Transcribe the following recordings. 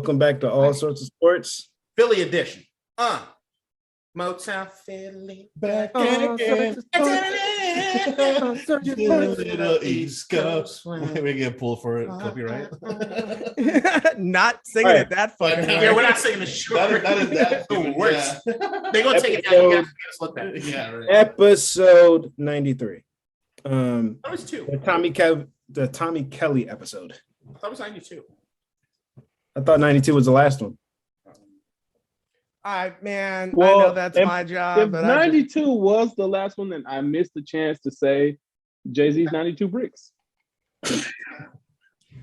Welcome back to All Sorts of Sports. Philly edition. Motown Philly. Back again. Little East Coast. We get pulled for it. Copyright. Not singing it that fucking way. Yeah, we're not singing the short. That is the worst. They're gonna take it down. You guys look at. Yeah, right. Episode 93. That was 2. The Tommy Kelly episode. I thought it was 92. I thought 92 was the last one. I know that's my job. If but 92 was the last one, then I missed the chance to say Jay-Z's 92 bricks.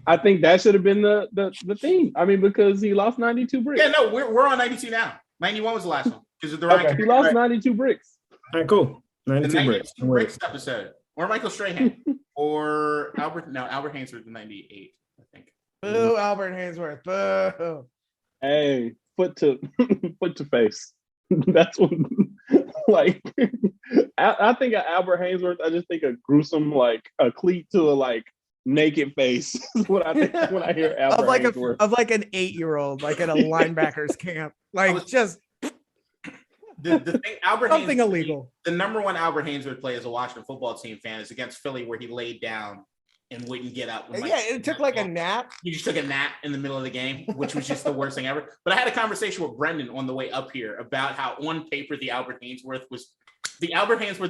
I think that should have been the theme. I mean, because he lost 92 bricks. Yeah, no, we're on 92 now. 91 was the last one because of the Okay. ranking. He lost 92 bricks. All right, cool. The 92 bricks. 92 bricks episode, or Michael Strahan, or Albert Hainsworth, the 98, I think. Boo, Albert Hainsworth. Boo. Hey, foot to face. That's what. Like, I think of Albert Hainsworth. I just think of gruesome, like a cleat to a naked face. Is what I think when I hear Albert Hainsworth. Of like an 8-year-old, like at a linebackers camp, just The thing, Albert something Hainsworth, illegal. The number one Albert Hainsworth play as a Washington football team fan is against Philly, where he laid down and wouldn't get up. Yeah, it took like a nap. He just took a nap in the middle of the game, which was just the worst thing ever. But I had a conversation with Brendan on the way up here about how on paper the Albert Hainsworth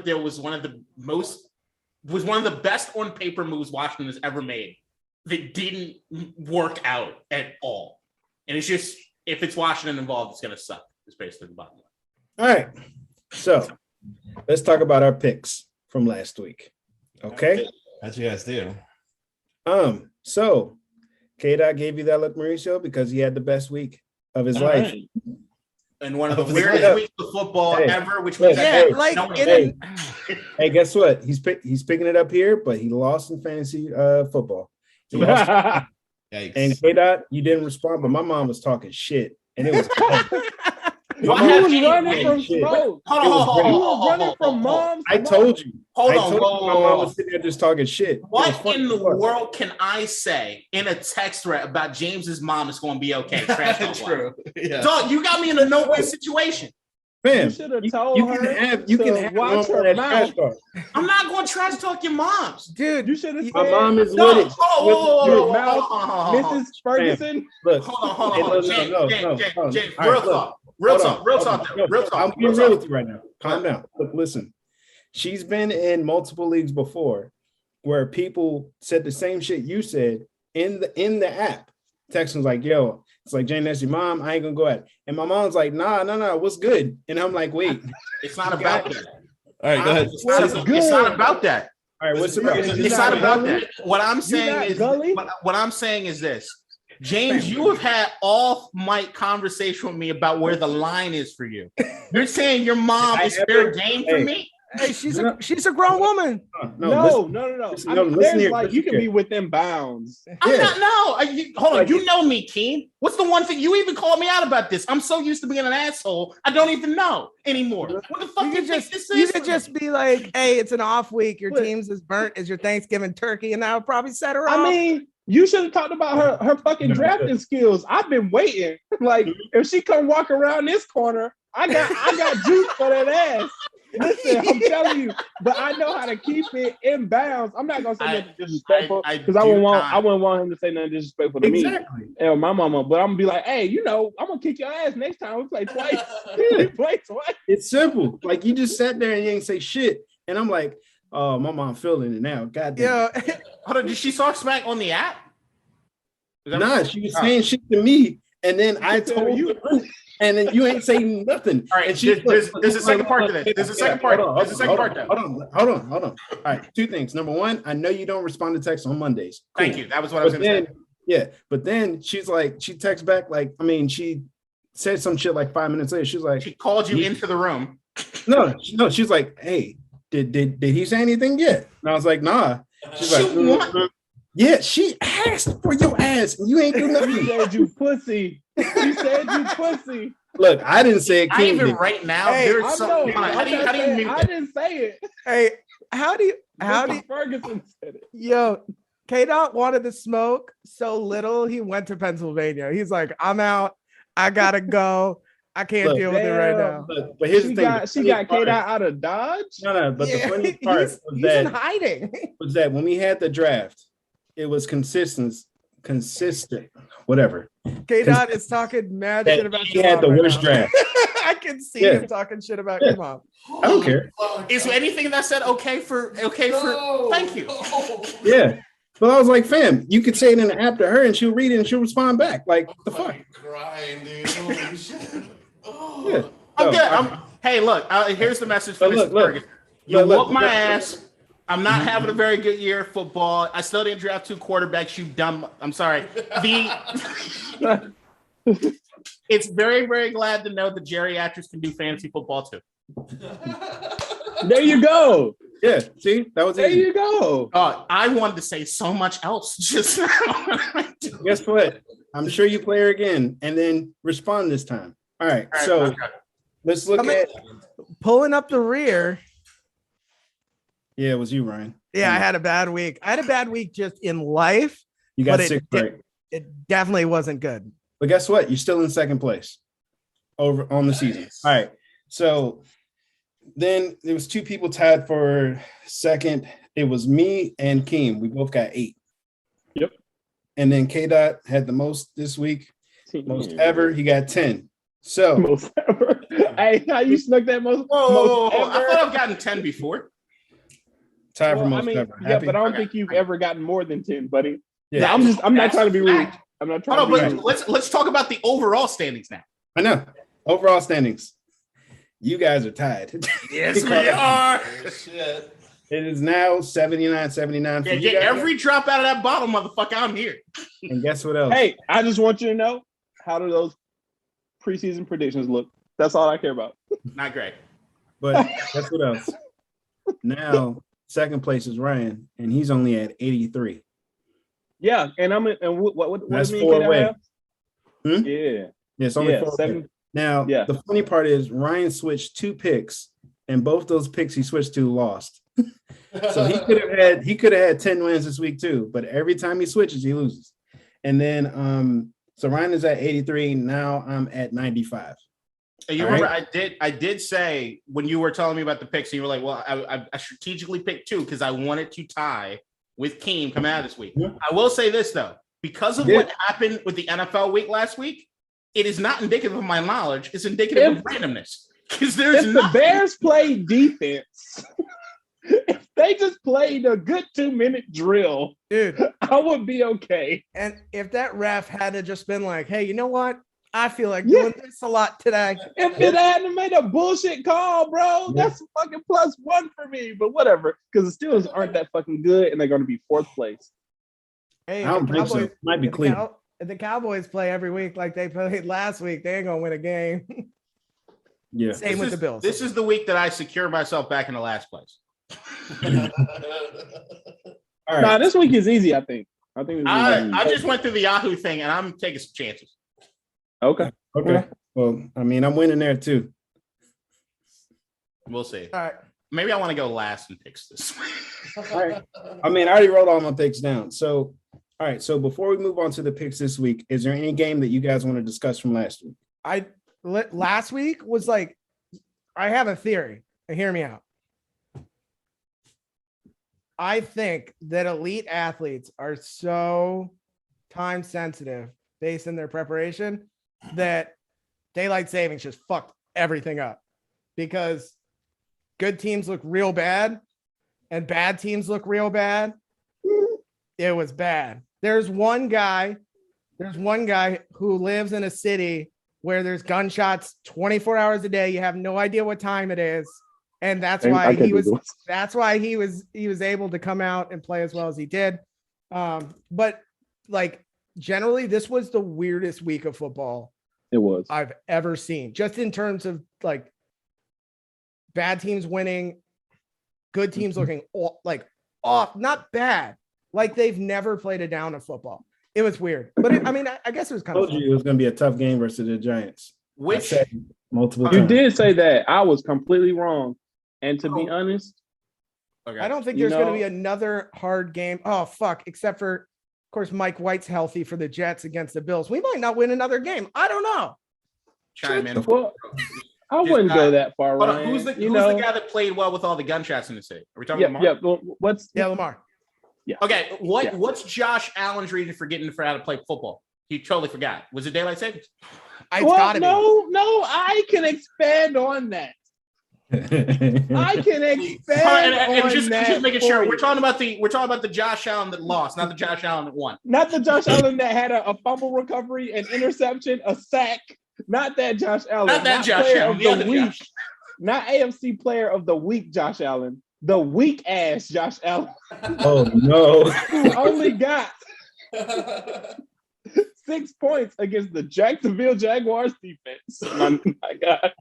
deal was one of the best on paper moves Washington has ever made. That didn't work out at all. And it's just, if it's Washington involved, it's gonna suck. It's basically the bottom line. All right. So let's talk about our picks from last week. Okay. As you guys do. So K-Dot gave you that look, Mauricio, because he had the best week of his life. Right. And one of the weirdest weeks of football ever, which was Hey, guess what? He's picking it up here, but he lost in fantasy football. He lost. And K-Dot, you didn't respond, but my mom was talking shit, and it was. You was running from smoke. You was running from moms. I told you. Hold my on. mom was sitting there just talking shit. What in the world can I say in a text thread about James's mom is going to be okay? Trash True. Yeah. Dog, you got me in a no-win situation. Fam, You should have told her you can to have watch her her trash mouth. talk. I'm not going to trash talk your moms. Dude, You should have said, My mom is No, with it. your mouth, Mrs. Ferguson. Look, Hold on. James, All right, real talk. Real talk. I'm being real with you right now. Calm down. Look, listen. She's been in multiple leagues before where people said the same shit you said in the app. Texting was like, yo, it's like, Jane, that's your mom. I ain't gonna go at it. And my mom's like, nah, what's good? And I'm like, wait. It's not about that. All right, go ahead. It's not about that. All right, what's about? It's not about that. What I'm not saying is this. James, you have had off mic conversation with me about where the line is for you. You're saying your mom is fair game for me? hey, she's a grown woman. No. Listen, I mean, listen here, you can be within bounds. I'm not. No, hold on. You know me, Keen. What's the one thing you even called me out about this? I'm so used to being an asshole, I don't even know anymore. What the fuck You do could you think this is? You could just be like, hey, it's an off week. Your team's as burnt as your Thanksgiving turkey, and that would probably set her off. I mean, you should have talked about her fucking drafting skills. I've been waiting. Like, if she come walk around this corner, I got juice for that ass. Listen, I'm telling you, but I know how to keep it in bounds. I'm not gonna say nothing disrespectful because I wouldn't want him to say nothing disrespectful to me and my mama. But I'm gonna be like, hey, I'm gonna kick your ass next time we play twice. We play twice. It's simple. Like, you just sat there and you ain't say shit. And I'm like, oh, my mom feeling it now. God damn. Yeah. Hold on, did she talk smack on the app? Nah, she was saying shit to me, and then I told you, and then you ain't saying nothing. All right, there's a second part to this. There's a second part. There's a second part. Hold on. All right, 2 things. Number 1, I know you don't respond to texts on Mondays. Cool. Thank you. That was what I was going to say. Yeah, but then she's like, she texts back she said some shit like 5 minutes later. She's like, she called you into the room. No. She's like, hey, did he say anything yet? And I was like, nah. She's like, yeah, she asked for your ass, and you ain't do nothing. She said you pussy. She said you pussy. Look, I didn't say it. Even right now, there's something. How do you mute I that? didn't say it. Hey, how do you Ferguson said it. Yo, K-Dot wanted to smoke so little he went to Pennsylvania. He's like, I'm out. I gotta go. I can't deal with it right now. But here's the thing. She got K-Dot out of Dodge? No, but the funny part he's in hiding. was that when we had the draft, it was consistent, whatever. K-Dot is talking mad shit about he had the worst draft. I can see him talking shit about your mom. I don't care. Is there anything that said okay for thank you? Yeah. But I was like, fam, you could say it in the app to her and she'll read it and she'll respond back. Like, what the fuck? Crying, dude. Holy shit. Oh. Yeah. I'm good. Hey, look, here's the message for Mr. Ferguson. You whooped my ass. I'm not having a very good year of football. I still didn't draft 2 quarterbacks, you dumb. I'm sorry. It's very, very glad to know that geriatrics can do fantasy football too. There you go. Yeah, see, that was There easy. you go. I wanted to say so much else just now. Guess what? I'm sure you play her again and then respond this time. All right, so let's look at pulling up the rear. Yeah, it was you, Ryan. Yeah, I had a bad week. I had a bad week just in life. You got 6 right. It definitely wasn't good. But guess what? You're still in second place over on the season. All right. So then there was 2 people tied for second. It was me and Keem. We both got 8. Yep. And then K-Dot had the most this week. Most ever. He got 10. So most ever. Hey, how you snuck that most? Whoa, most ever? I thought I've gotten 10 before. Tied for most ever. Yeah, but I don't think you've ever gotten more than 10, buddy. Yeah, I'm not trying to be rude. I'm not trying to be rude. Let's talk about the overall standings now. I know. Overall standings. You guys are tied. Yes, we are. Shit. It is now 79-79 for you guys. Every drop out of that bottle, motherfucker, I'm here. And guess what else? Hey, I just want you to know, how do those preseason predictions look? That's all I care about. Not great. But guess what else? Now, second place is Ryan, and he's only at 83. Yeah, and what That's do 4 away. Yeah. Yeah, it's only 4 away. Now, the funny part is Ryan switched 2 picks, and both those picks he switched to lost. So he could have had 10 wins this week too, but every time he switches, he loses. And then so Ryan is at 83. Now I'm at 95. You remember, right? I did say when you were telling me about the picks, you were like, well, I strategically picked 2 because I wanted to tie with Keem coming out this week. Yeah. I will say this though, because of what happened with the NFL week last week, it is not indicative of my knowledge. It's indicative of randomness. Because there's the Bears play defense. If they just played a good 2-minute drill, dude, I would be okay. And if that ref had to just been like, hey, you know what? I feel like doing this a lot today. If it hadn't made a bullshit call, bro, that's fucking +1 for me. But whatever, because the Steelers aren't that fucking good, and they're going to be 4th place. Hey, I don't think so. Might be Cleveland. If the Cowboys play every week like they played last week, they ain't going to win a game. Yeah. Same with the Bills. This is the week that I secure myself back in the last place. All right. Nah, this week is easy, I think. I just went through the Yahoo thing, and I'm taking some chances. Okay. Well, I mean, I'm winning there too. We'll see. All right. Maybe I want to go last in picks this week. All right. I mean, I already wrote all my picks down. So, all right. So before we move on to the picks this week, is there any game that you guys want to discuss from last week? Last week was like, I have a theory. Hear me out. I think that elite athletes are so time sensitive based on their preparation that daylight savings just fucked everything up, because good teams look real bad and bad teams look real bad. It was bad. There's one guy who lives in a city where there's gunshots 24 hours a day. You have no idea what time it is. And that's why he was able to come out and play as well as he did. But like generally, this was the weirdest week of football I've ever seen, just in terms of like bad teams winning, good teams looking off, not bad, like they've never played a down of football. It was weird, but I guess it was kind of. I told you it was going to be a tough game versus the Giants. Which multiple you times. did say that. I was completely wrong. And to be honest, Okay. I don't think there's going to be another hard game. Oh, fuck. Except for, of course, Mike White's healthy for the Jets against the Bills. We might not win another game. I don't know. Chime in. Well, I wouldn't go that far. Hold on, who's the guy that played well with all the gunshots in the city? Are we talking Lamar? Lamar. Yeah. Okay. What's Josh Allen's reason for getting for how to play football? He totally forgot. Was it daylight savings? No, I can expand on that. I can expand on just that. making sure we're talking about the Josh Allen that lost, not the Josh Allen that won. Not the Josh Allen that had a fumble recovery, an interception, a sack. Not that Josh Allen. Not that Josh Allen. The other week. Josh. Not AFC Player of the Week, Josh Allen. The weak ass Josh Allen. Oh no! Who only got 6 points against the Jacksonville Jaguars defense. My God.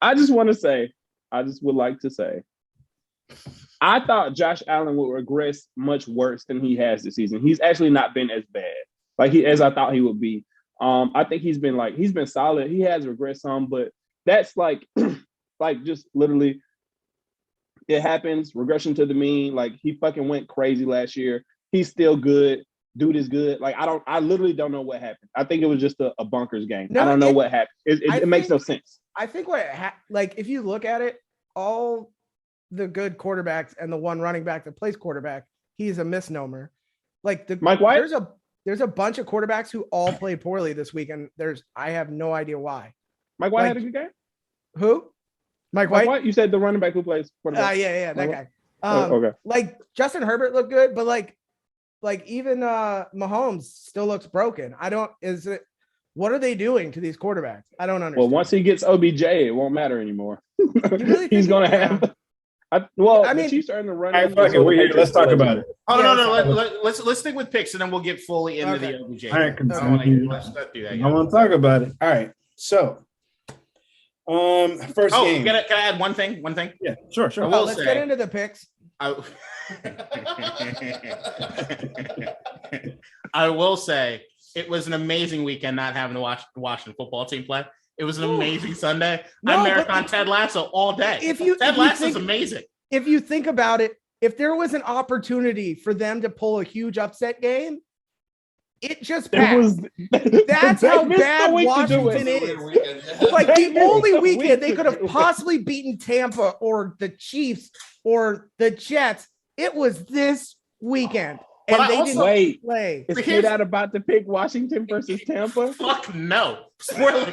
I just would like to say, I thought Josh Allen would regress much worse than he has this season. He's actually not been as bad, as I thought he would be. I think he's been solid. He has regressed some, but that's just literally, it happens. Regression to the mean. Like, he fucking went crazy last year. He's still good. Dude is good. I literally don't know what happened. I think it was just a bunkers game. I don't know what happened. It makes no sense. I think if you look at it, all the good quarterbacks and the one running back that plays quarterback, he's a misnomer. Like Mike White? There's a bunch of quarterbacks who all played poorly this week, and I have no idea why. Mike White had a good game? Who? Mike White? You said the running back who plays quarterback. Yeah, that guy. Okay. Like, Justin Herbert looked good, but like even Mahomes still looks broken. What are they doing to these quarterbacks? I don't understand. Well, once he gets OBJ, it won't matter anymore. Really he's going to have. The Chiefs are in the running. We're here. Let's talk about it. Oh no. Let's stick with picks and then we'll get fully into the OBJ. All right, let's do that. I want to talk about it. All right. So, first game. Can I add one thing? Yeah, sure. Let's get into the picks. I will say it was an amazing weekend not having to watch the Washington football team play. It was an amazing Sunday. I marathon Ted Lasso all day. Ted Lasso is amazing. If you think about it, if there was an opportunity for them to pull a huge upset game, it just passed. That's how bad Washington is. Like, the only weekend they could have possibly beaten Tampa or the Chiefs or the Jets, it was this weekend. And they didn't play. Is Kid about to pick Washington versus Tampa? Fuck no. Spoiler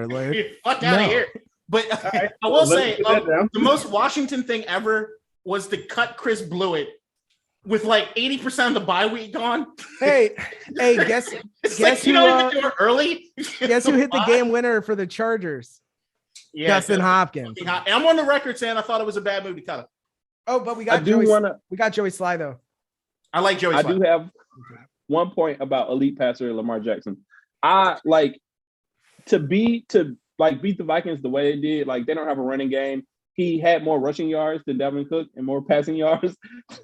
alert. Fuck out of here. But I will say, the most Washington thing ever was to cut Chris Blewett with like 80% of the bye week gone. Hey, guess you know, they were early. Guess who hit the game winner for the Chargers? Yeah, Dustin Hopkins. I'm on the record saying I thought it was a bad move to cut him. Oh, but we got Joey Sly though. I like Joey Sly. I do have one point about elite passer Lamar Jackson. I like to beat the Vikings the way they did. Like, they don't have a running game. He had more rushing yards than Dalvin Cook and more passing yards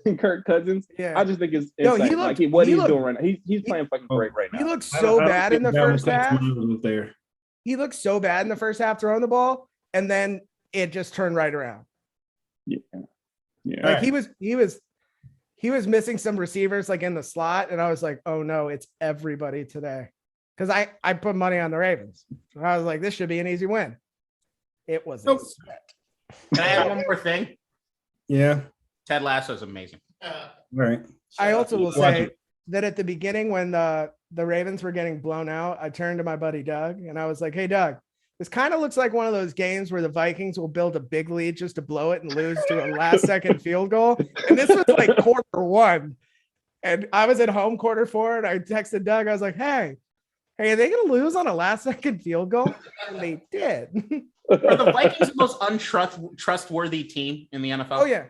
than Kirk Cousins. Yeah. I just think it's insane. He's doing right now. He's playing fucking great right now. He looks so bad in the first half. He looked so bad in the first half throwing the ball, and then it just turned right around. Yeah. Like, he was missing some receivers like in the slot, and I was like, oh no, it's everybody today. Because I put money on the Ravens. So I was like, this should be an easy win. It wasn't. Can I add one more thing? Yeah. Ted Lasso is amazing. Right. I also will say that at the beginning, when the Ravens were getting blown out, I turned to my buddy Doug and I was like, hey, Doug, this kind of looks like one of those games where the Vikings will build a big lead just to blow it and lose to a last second field goal. And this was like quarter one. And I was at home quarter four, and I texted Doug. I was like, hey, are they going to lose on a last second field goal? And they did. Are the Vikings the most untrustworthy team in the NFL? Oh, yeah.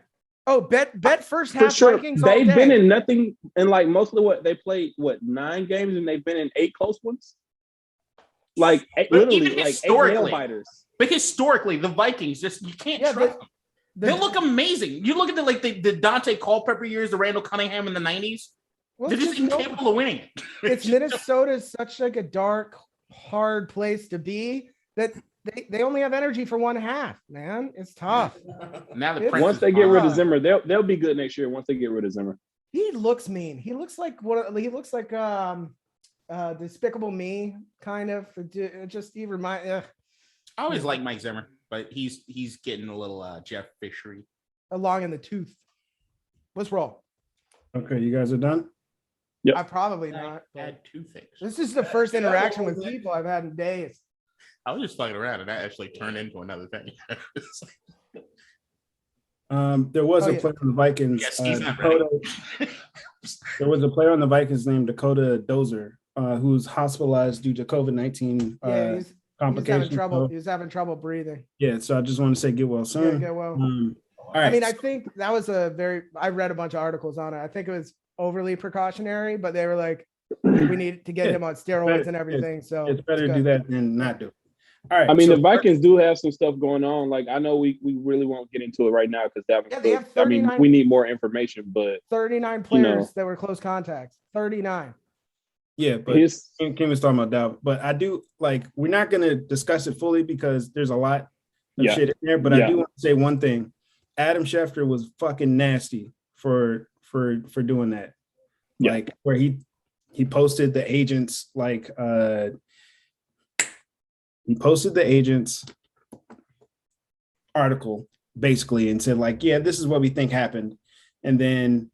Oh, bet first half sure. Vikings. They've been in nothing, and like most of what they played, 9 games, and they've been in 8 close ones. Like, literally, like historically, 8 nail biters. But historically, the Vikings you can't trust them. They look amazing. You look at the Dante Culpepper years, the Randall Cunningham in the 90s. Well, they're just incapable of winning it. It's Minnesota's such like a dark, hard place to be that they only have energy for one half, man. It's tough. Now the It's- Prince Once is they get fine. rid of Zimmer, they'll be good next year. Once they get rid of Zimmer. He looks mean. He looks like Despicable Me kind of. Just he remind. I always like Mike Zimmer, but he's getting a little Jeff Fishery. Along in the tooth. Let's roll. Okay, you guys are done. Yep. I probably not. I had two things. This is the first interaction with people I've had in days. I was just fucking around, and that actually turned into another thing. There was Oh, a yeah. player on the Vikings. Yes, he's not Dakota, there was a player on the Vikings named Dakota Dozer, who's hospitalized due to COVID-19 Yeah, he's complications. having trouble. So, He was having trouble breathing. yeah, so I just want to say get well Yeah, soon. get well. All right. I mean, I think that was I read a bunch of articles on it. I think it was overly precautionary, but they were like, we need to get him on steroids and everything. So it's better to good. do that than not do it. All right. I mean, so the Vikings do have some stuff going on. Like, I know we really won't get into it right now because Yeah, they have I mean, 39 we need more information, but 39 players that were close contacts. 39. Yeah, but Kim was talking about that. But I do we're not going to discuss it fully because there's a lot of shit in there. But I do want to say one thing: Adam Schefter was fucking nasty for doing that. Yeah. Like where he posted the agents he posted the agents article basically and said yeah, this is what we think happened, and then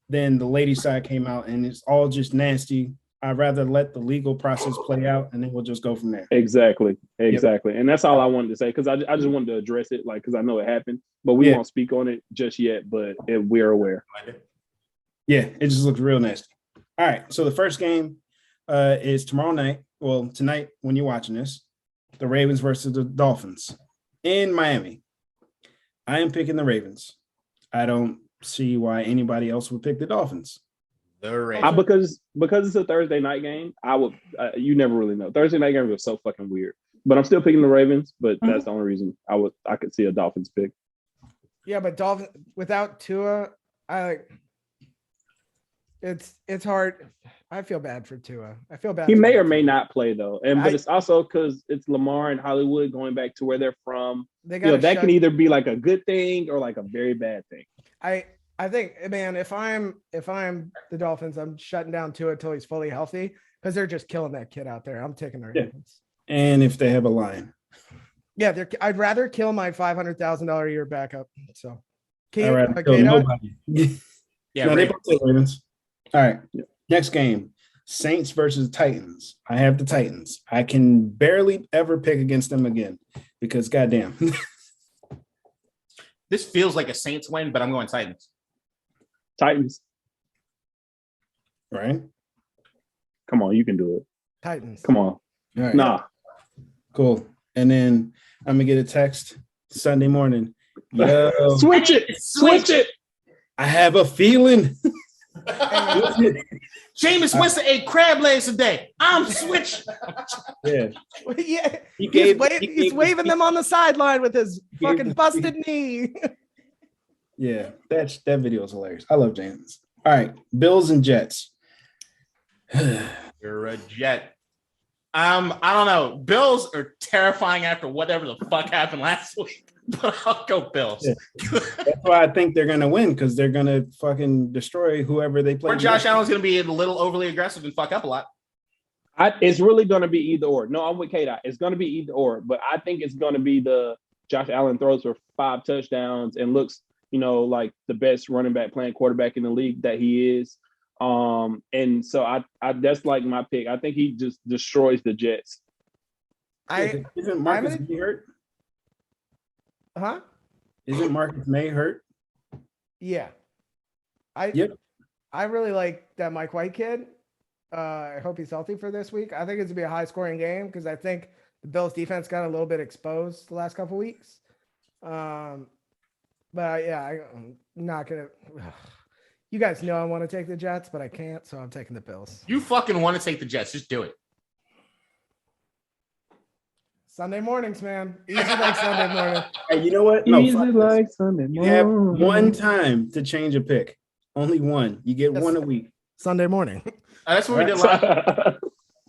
the lady side came out and it's all just nasty. I'd rather let the legal process play out and then we'll just go from there. Exactly. And that's all I wanted to say because I just wanted to address it because I know it happened, but we won't speak on it just yet. But we're aware. Yeah, it just looks real nasty. All right, so the first game is tomorrow night. Well, tonight when you're watching this, the Ravens versus the Dolphins in Miami. I am picking the Ravens. I don't see why anybody else would pick the Dolphins. The Ravens. Because it's a Thursday night game, I would. You never really know. Thursday night games are so fucking weird. But I'm still picking the Ravens. But that's the only reason I could see a Dolphins pick. Yeah, but Dolphins without Tua, it's hard. I feel bad for Tua. I feel bad. He may or may not play though, but it's also because it's Lamar and Hollywood going back to where they're from. That can either be like a good thing or like a very bad thing. I think, man, if I'm the Dolphins, I'm shutting down Tua until he's fully healthy because they're just killing that kid out there. I'm taking the Ravens. And if they have a line. Yeah, I'd rather kill my $500,000 a year backup. So, Yeah, no, they both take Ravens. All right. Next game, Saints versus Titans. I have the Titans. I can barely ever pick against them again because goddamn. This feels like a Saints win, but I'm going Titans. Titans. Right? Come on, you can do it. Titans. Come on. Right. Nah. Cool. And then I'm gonna get a text Sunday morning. Yo, Switch it. I have a feeling. Jameis Winston ate crab legs today. I'm switching. Yeah. Yeah. He's waving them on the sideline with his fucking busted knee. Yeah, that video is hilarious. I love James. All right, Bills and Jets. You're a Jet. I don't know. Bills are terrifying after whatever the fuck happened last week. But I'll go Bills. Yeah. That's why I think they're gonna win because they're gonna fucking destroy whoever they play. Or Josh Allen's gonna be a little overly aggressive and fuck up a lot. It's really gonna be either or. No, I'm with K-Dot. It's gonna be either or, but I think it's gonna be the Josh Allen throws for 5 touchdowns and looks, like the best running back playing quarterback in the league that he is. And so I that's like my pick. I think he just destroys the Jets. Isn't Marcus May hurt? Huh? Isn't Marcus May hurt? Yeah. I really like that Mike White kid. I hope he's healthy for this week. I think it's gonna be a high scoring game because I think the Bills defense got a little bit exposed the last couple weeks. I'm not gonna. You guys know I want to take the Jets, but I can't, so I'm taking the Bills. You fucking want to take the Jets? Just do it. Sunday mornings, man. Easy like Sunday morning. Hey, you know what? No, Easy like Sunday morning. You have one time to change a pick. Only one. You get one a week. Sunday morning. That's what we did last.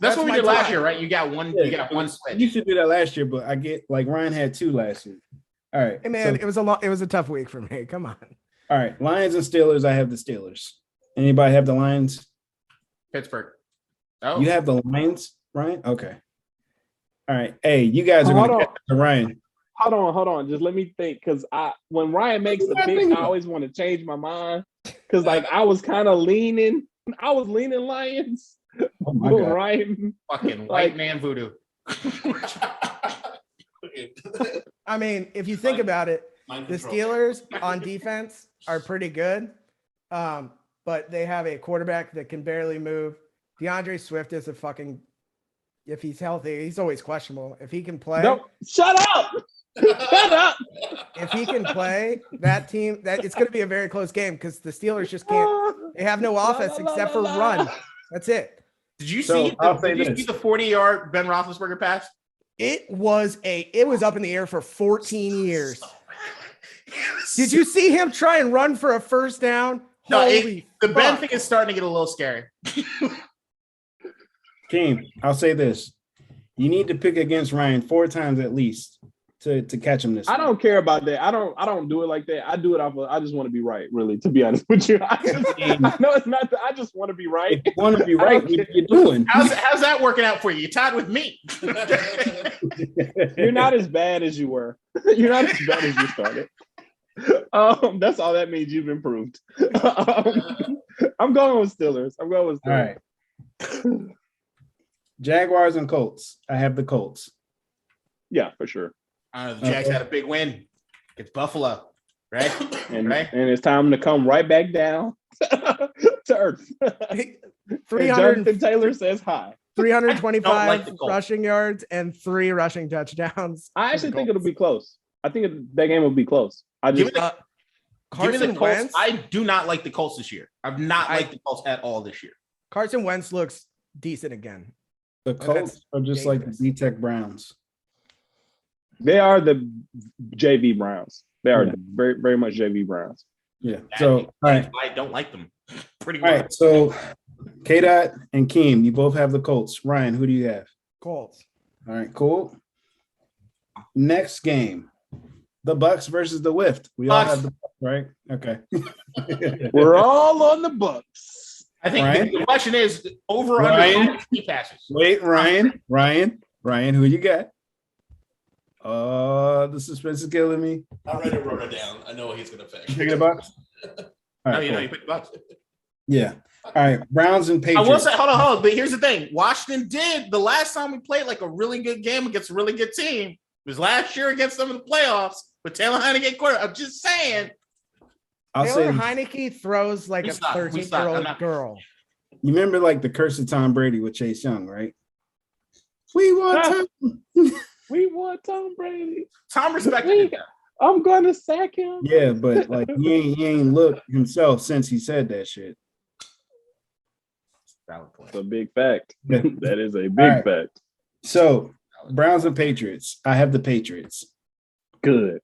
That's what we did last tie. year, right? You got one. Yeah, You got one switch. You should do that last year, but I get like Ryan had 2 last year. All right. Hey man, so- it was a tough week for me. Come on. all right. Lions and Steelers. I have the Steelers. Anybody have the Lions? Pittsburgh. Oh, You have the Lions, Ryan? Okay. All right. Hey, you guys are Hold going to on. catch the Ryan. Hold on. Just let me think, because when Ryan makes the pick, I always want to change my mind. Because like I was kind of leaning Lions. Oh my But God. Ryan, fucking like- white man voodoo. I mean, if you think about it, the Steelers on defense are pretty good, but they have a quarterback that can barely move. DeAndre Swift is a fucking. If he's healthy, he's always questionable. If he can play, no, shut up. Shut up. if he can play, that team, that it's going to be a very close game because the Steelers just can't. They have no offense except for run. That's it. Did you So, see? I'll say Did you this. see the 40-yard Ben Roethlisberger pass? It was up in the air for 14 years. Did you see him try and run for a first down? No, Holy the Ben fuck. thing is starting to get a little scary. Team, I'll say this. You need to pick against Ryan 4 times at least to catch him this I week. don't care about that. I don't do it like that. I do it off of, I just want to be right, really, to be honest with you. I know it's not that, I just want to be right. If you want to be right, what are you doing? How's that working out for you? You tied with me. You're not as bad as you were. You're not as bad as you started. That's all that means. You've improved. I'm going with Steelers. All right. Jaguars and Colts. I have the Colts. Yeah, for sure. The Jags had a big win. It's Buffalo, right? And Right. and it's time to come right back down to earth. 300 Jonathan Taylor says hi. 325 Don't like the Colts. rushing yards and 3 rushing touchdowns. I actually think it'll be close. I think that game will be close. I Give just me the Carson Colts. Wentz. I do not like the Colts this year. I've not liked the Colts at all this year. Carson Wentz looks decent again. The Colts are just like the dangerous. B-Tech Browns. they are the JV Browns. They are Yeah. very, very much JV Browns. Yeah. So, all right. I don't like them. Pretty All much. right. So, K-Dot and Keem, you both have the Colts. Ryan, who do you have? Colts. All right, cool. Next game, the Bucks versus the Whiffed. We all Bucks. have the Bucks, right? Okay. We're all on the Bucks. I think Ryan? the question is over Ryan? under key passes. Wait, Ryan, who you got? The suspense is killing me. I already wrote it down. I know what he's gonna pick. You picking the Bucks? All No, right, you know, cool. you picked the Bucks. Yeah. All right, Browns and I Patriots. will say, hold on. But here's the thing: Washington did the last time we played like a really good game against a really good team. It was last year against them in the playoffs with Taylor Heineke quarter. I'm just saying. I'll say, Taylor Heineke throws like We a suck. We suck. 13-year-old I'm not- girl. you remember like the curse of Tom Brady with Chase Young, right? We want Tom. We want Tom Brady. Tom respected it. I'm gonna sack him. Yeah, but like he ain't looked himself since he said that shit. Valid point. That's a big fact. Yeah. That is a big All right. fact. So Browns and Patriots. I have the Patriots. Good.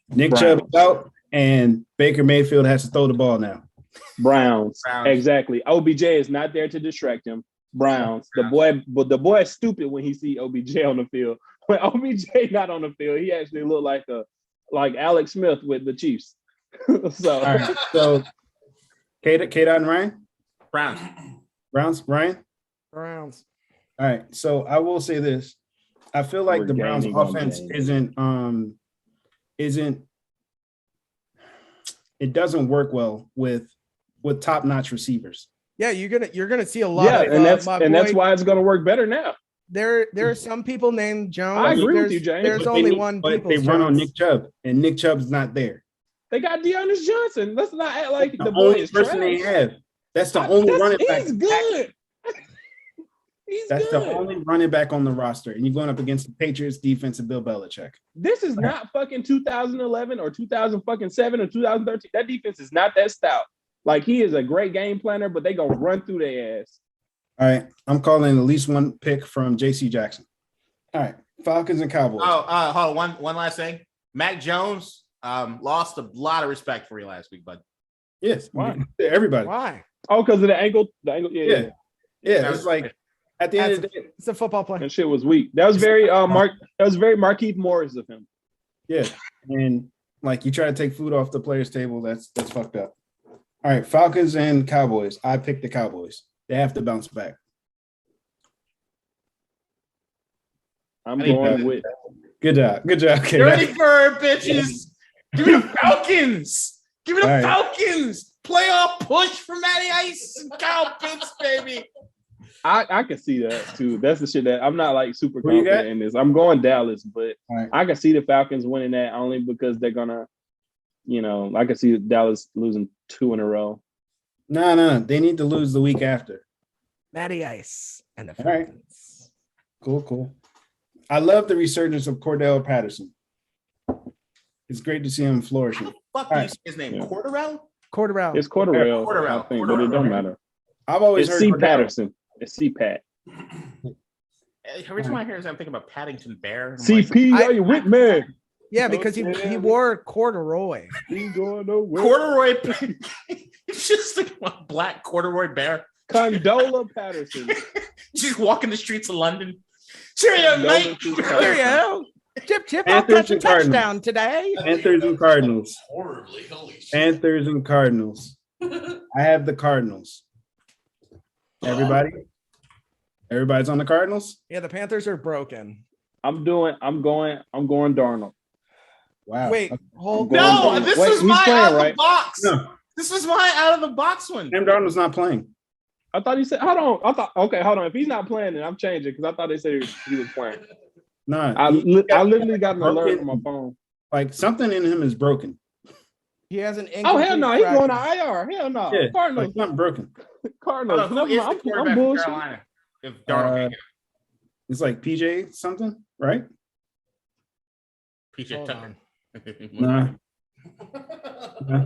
Nick Browns. Chubb is out, and Baker Mayfield has to throw the ball now. Browns. Browns. Exactly. OBJ is not there to distract him. Browns. The boy is stupid when he see OBJ on the field. When OBJ not on the field, he actually looked like Alex Smith with the Chiefs. So All right. So K-Dot and Ryan? Browns. Browns, Ryan? Browns. All right. So I will say this. I feel like We're the Browns gaining on offense games. it doesn't work well with top-notch receivers. Yeah, you're gonna see a lot. yeah, of, and that's boy- why it's gonna work better now. there are some people named Jones. I agree with There's- you, James. There's But only they- one. But they Peoples run on Jones. Nick Chubb, and Nick Chubb's not there. They got Deontay Johnson. Let's not act like The the boy only is person trash. they have. That's the only running back. He's good. He's That's good. the only running back on the roster, and you're going up against the Patriots defense and Bill Belichick. This is not fucking 2011 or 2007 or 2013. That defense is not that stout. Like, he is a great game planner, but they gonna run through their ass. All right, I'm calling at least one pick from J.C. Jackson. All right, Falcons and Cowboys. Oh, hold on. One last thing. Mac Jones lost a lot of respect for you last week, bud. Yes, Why? everybody. Why? Oh, because of the ankle. Yeah. Yeah, it's like At the end of the day, It's a football play. That shit was weak. That was very Markeith Morris of him. yeah. And like you try to take food off the players' table, that's fucked up. All right, Falcons and Cowboys. I picked the Cowboys. They have to bounce back. I'm going with. Good job. Good job. Okay, You ready for it, bitches? Give me the Falcons. Give me the All right. Falcons. Playoff push for Matty Ice and Kyle Pitts, baby. I can see that too. That's the shit that I'm not like super Who you got? confident in this. I'm going Dallas, but All right. I can see the Falcons winning that only because they're gonna, I can see Dallas losing 2 in a row. No. They need to lose the week after. Matty Ice and the All right. Falcons. Cool. I love the resurgence of Cordell Patterson. It's great to see him flourishing. Fuck do you right. say his name? Yeah. Corderell? Quarterback. It's Corderell, Corderell. I think, but it don't matter. I've always It's heard C. Cordell. Patterson. It's C. Pat. Every time I hear his, I'm thinking about Paddington Bear. I'm CP, I- are you with me? Yeah, because he wore corduroy. Ain't going nowhere. corduroy. It's just like a black corduroy bear. Condola Patterson. Just walking the streets of London. Cheerio, mate. Cheerio. Chip, I'll Panthers catch a and Cardinals. touchdown today. Panthers and Cardinals. Horribly. Holy shit. Panthers and Cardinals. I have the Cardinals. Everybody's on the Cardinals? Yeah, the Panthers are broken. I'm going Darnold. Wow. Wait, hold Going No, Darnold. this Wait, was he's my playing, out of the right? box. No, This was my out of the box one. Sam Darnold's not playing. I thought he said, hold on. Hold on. If he's not playing, then I'm changing because I thought they said he was playing. Nah. I literally got an alert on my broken. phone. Like something in him is broken. He has an Oh, hell no. He's going to fracture. IR. Hell no. Yeah, Cardinals. like something broken. Cardinals. Who is the I'm quarterback from bullshit. Carolina? If Darnold can't get It's like PJ something, right? PJ Hold Tucker. Nah.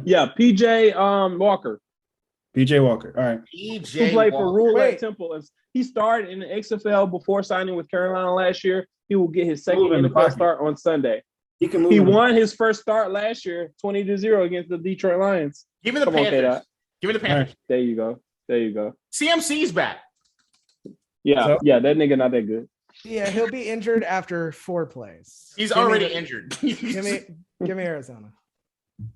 Yeah, PJ Walker, PJ Walker. All right. who PJ played for Walker. Rule Wait. at Temple. And he started in the XFL before signing with Carolina last year. He will get his second Move in the NFL pocket. start on Sunday. He can move. He him. won his first start last year, 20-0 against the Detroit Lions. Give me the Come on, Panthers. K-Dot. Give me the All Panthers. right. There you go. CMC's back. Yeah, So- yeah, that nigga not that good. Yeah, he'll be injured after 4 plays. He's Give me already the- injured. Give me Arizona.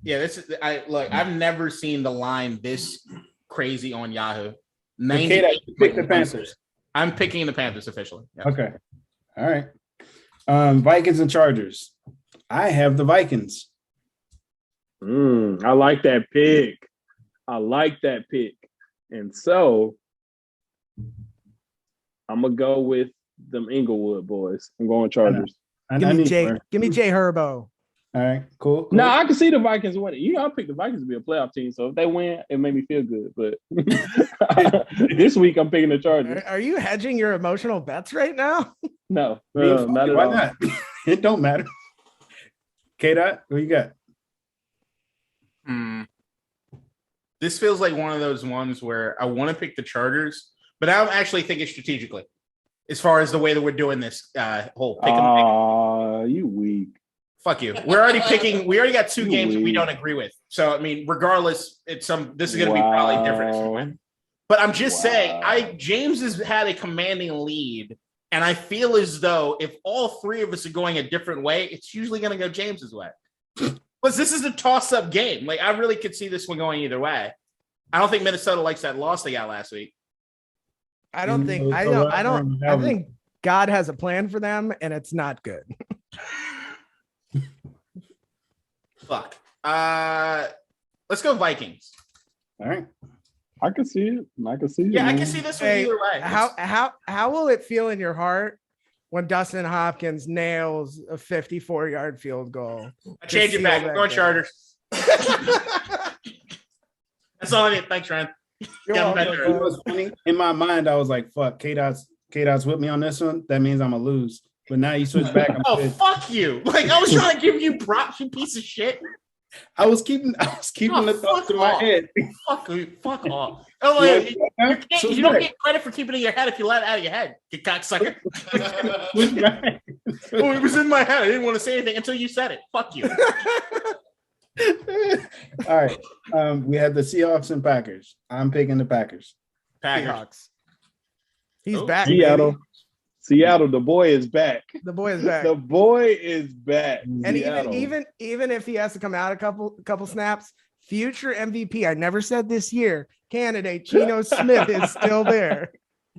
Yeah, this is I've never seen the line this crazy on Yahoo. Okay, pick the Panthers. I'm picking the Panthers officially. Yeah. Okay. All right. Vikings and Chargers. I have the Vikings. I like that pick. And so I'm gonna go with them Inglewood boys. I'm going Chargers. Give me Jay Herbo. All right, cool. No, I can see the Vikings winning. I picked the Vikings to be a playoff team, so if they win, it made me feel good. But this week, I'm picking the Chargers. Are you hedging your emotional bets right now? No, I mean, not at why all. not? It don't matter. K-Dot, what you got? This feels like one of those ones where I want to pick the Chargers, but I'm actually thinking strategically as far as the way that we're doing this whole pick 'em. You weak. Fuck you. We're already picking. We already got 2 You games that we weak. don't agree with. So I mean, regardless, this is going to be probably different if we win. But I'm just saying, James has had a commanding lead, and I feel as though if all 3 of us are going a different way, it's usually going to go James's way. Because this is a toss-up game. Like I really could see this one going either way. I don't think Minnesota likes that loss they got last week. I think God has a plan for them, and it's not good. Fuck. Let's go Vikings. All right. I can see it. Yeah, I can see this one Hey, either way. How will it feel in your heart when Dustin Hopkins nails a 54-yard field goal? I change it back. Seal We're going that Chargers. That's all I need. Thanks, Ryan. You're Got welcome, better. It bro. was funny. In my mind, I was like, fuck, K-Dot's with me on this one. That means I'm going to lose. But now you switch back. I'm Oh, good. fuck you. Like, I was trying to give you props, you piece of shit. I was keeping the thoughts in my off. head. Fuck you. Fuck off. Oh, wait, So you don't back. get credit for keeping it in your head if you let it out of your head, you cocksucker. Switch back. Oh, it was in my head. I didn't want to say anything until you said it. Fuck you. All right. We have the Seahawks and Packers. I'm picking the Packers. Packers. Seahawks. He's back. Seattle. Baby. Seattle, the boy is back. The boy is back. The boy is back. And Seattle. even if he has to come out a couple snaps, future MVP, I never said this year, candidate Geno Smith is still there.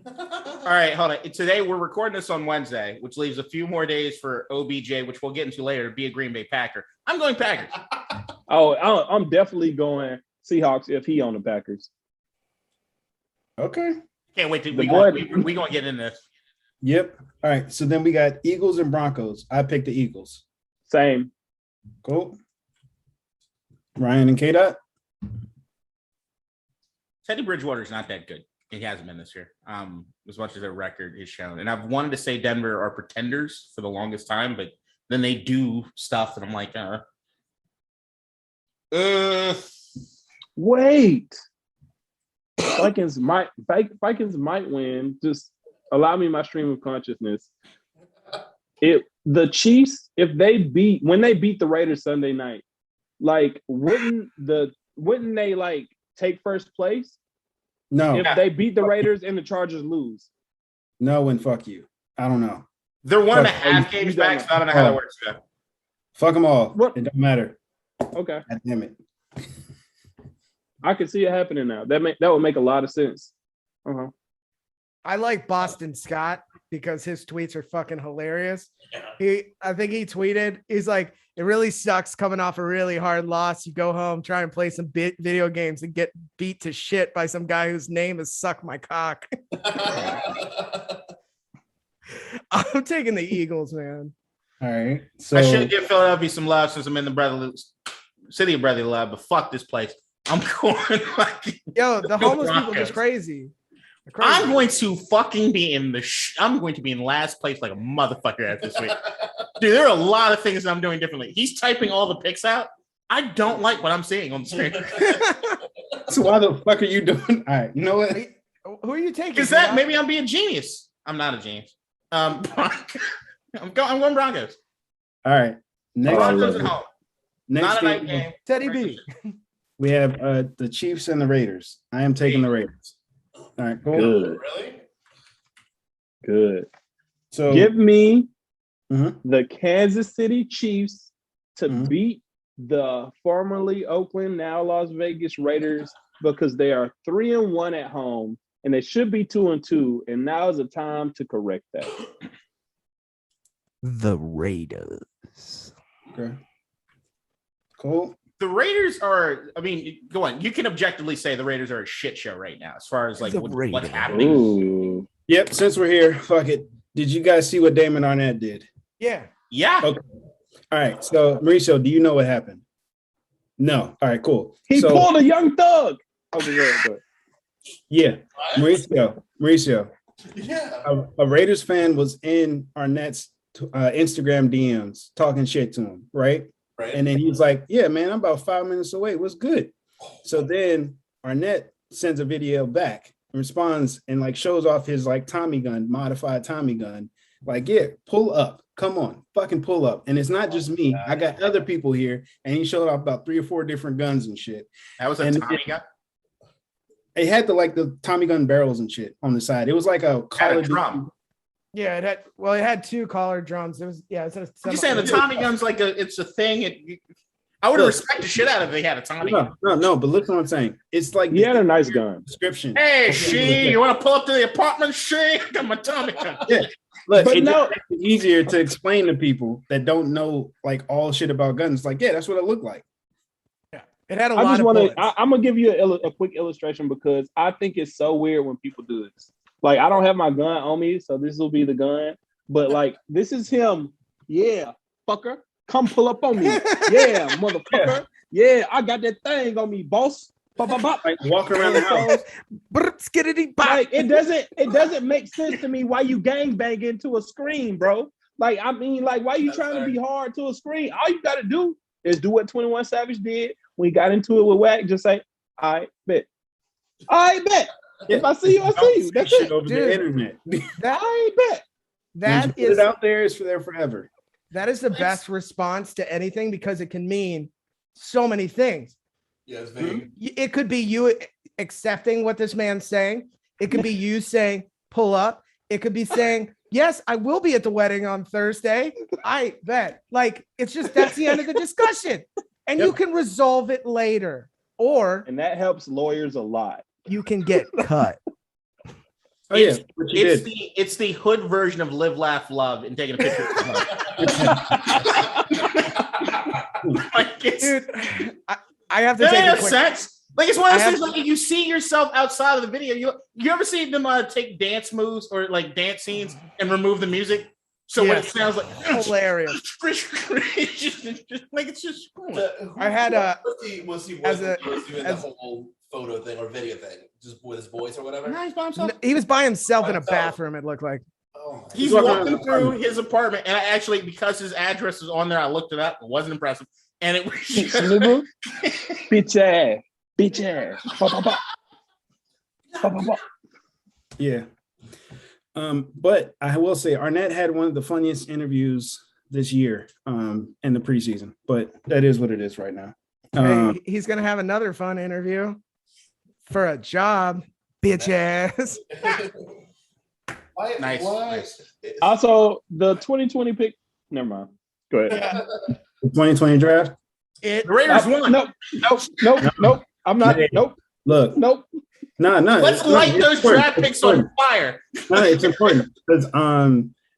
All right, hold on. Today we're recording this on Wednesday, which leaves a few more days for OBJ, which we'll get into later, to be a Green Bay Packer. I'm going Packers. I'm definitely going Seahawks if he on the Packers. Okay. Can't wait to we going to get in this. Yep. All right. So then we got Eagles and Broncos. I picked the Eagles. Same. Cool. Ryan and K-Dot. Teddy Bridgewater's not that good. He hasn't been this year, as much as their record is shown. And I've wanted to say Denver are pretenders for the longest time, but then they do stuff, and I'm like, wait. Vikings might win. Just allow me my stream of consciousness. The Chiefs, when they beat the Raiders Sunday night, like wouldn't they like take first place? No. If they beat the Raiders and the Chargers lose. No, and fuck you. I don't know. They're 1.5 games back, so I don't know how that works. Fuck them all. What? It don't matter. Okay. God damn it. I can see it happening now. That would make a lot of sense. Uh-huh. I like Boston Scott because his tweets are fucking hilarious. I think he tweeted, he's like, it really sucks coming off a really hard loss. You go home, try and play some video games and get beat to shit by some guy whose name is Suck My Cock. I'm taking the Eagles, man. All right. So I should give Philadelphia some love since I'm in the city of brotherly love, but fuck this place. I'm going like the homeless people are just crazy. I'm going to fucking be in I'm going to be in last place like a motherfucker after this week. Dude, there are a lot of things that I'm doing differently. He's typing all the picks out. I don't like what I'm seeing on the screen. So why the fuck are you doing? All right, you know what? Who are you taking? Because that maybe I'm being a genius. I'm not a genius. I'm going Broncos. All right. Broncos at home. Next not a night game. Teddy B. We have the Chiefs and the Raiders. I am taking the Raiders. All right, cool. Good. Really? Good. So give me the Kansas City Chiefs to beat the formerly Oakland, now Las Vegas Raiders because they are 3-1 at home and they should be 2-2. And now is the time to correct that. The Raiders. Okay. Cool. The Raiders are, I mean, go on. You can objectively say the Raiders are a shit show right now as far as like what's happening. Ooh. Yep. Since we're here, fuck it. Did you guys see what Damon Arnett did? Yeah. Yeah. Okay. All right. So, Mauricio, do you know what happened? No. All right, cool. He pulled a young thug. Okay, good. Yeah. Mauricio. Yeah. A Raiders fan was in Arnett's Instagram DMs talking shit to him, right? Right. And then he was like, yeah, man, I'm about 5 minutes away. What's good? So then Arnett sends a video back and responds and like shows off his like Tommy gun, modified Tommy gun. Like, yeah, pull up. Come on, fucking pull up. And it's not just me. I got other people here. And he showed off about 3 or 4 different guns and shit. That was a Tommy gun? It had the Tommy gun barrels and shit on the side. It was like a college drum. Yeah, it had 2 collar drums. It was I'm just saying the Tommy gun's like it's a thing. I would respect the shit out of if they had a Tommy gun. No, but look what I'm saying. It's like he had a nice gun. Description. Hey, you want to pull up to the apartment? I got my Tommy gun. Yeah. Look, but it makes it easier to explain to people that don't know like all shit about guns. Like, yeah, that's what it looked like. Yeah, it had a lot of bullets. I'm gonna give you a quick illustration because I think it's so weird when people do this. Like, I don't have my gun on me, so this will be the gun. But like, this is him. Yeah, fucker, come pull up on me. Yeah, motherfucker. Yeah, I got that thing on me, boss. Bop, bop, bop. Like walking around the house. Like, it doesn't make sense to me why you gangbang into a screen, bro. Like, I mean, like, why you trying to be hard to a screen? All you got to do is do what 21 Savage did when he got into it with Wack. Just say, I bet. Yeah. If I see you, I see you. That's it. Over the internet. I bet. That is it out there. It's for there forever. That is the best response to anything because it can mean so many things. Yes, vague. It could be you accepting what this man's saying. It could be you saying, pull up. It could be saying, yes, I will be at the wedding on Thursday. I bet. Like, it's just that's the end of the discussion. And you can resolve it later. And that helps lawyers a lot. You can get cut. Oh, yeah. It's the hood version of Live, Laugh, Love and taking a picture. Dude, I have to take a quick sex. Like, it's one of those things, like, you see yourself outside of the video. You ever see them take dance moves or like dance scenes and remove the music? So what it sounds like, hilarious. It's just cool. I had was he doing the whole photo thing or video thing, just with his voice or whatever? No, he's by himself. He was by himself in a bathroom. It looked like. He's walking through his apartment, and I actually, because his address was on there, I looked it up. It wasn't impressive, and it was bitch ass. Bitch ass. Yeah. But I will say Arnett had one of the funniest interviews this year in the preseason, but that is what it is right now. Hey, he's gonna have another fun interview for a job, bitch ass. Nice. Also, the 2020 pick. Never mind. Go ahead. The 2020 draft. The Raiders won. Nope. I'm not. Nope. Look. Nope. No. Let's light those draft picks on fire. No, it's important because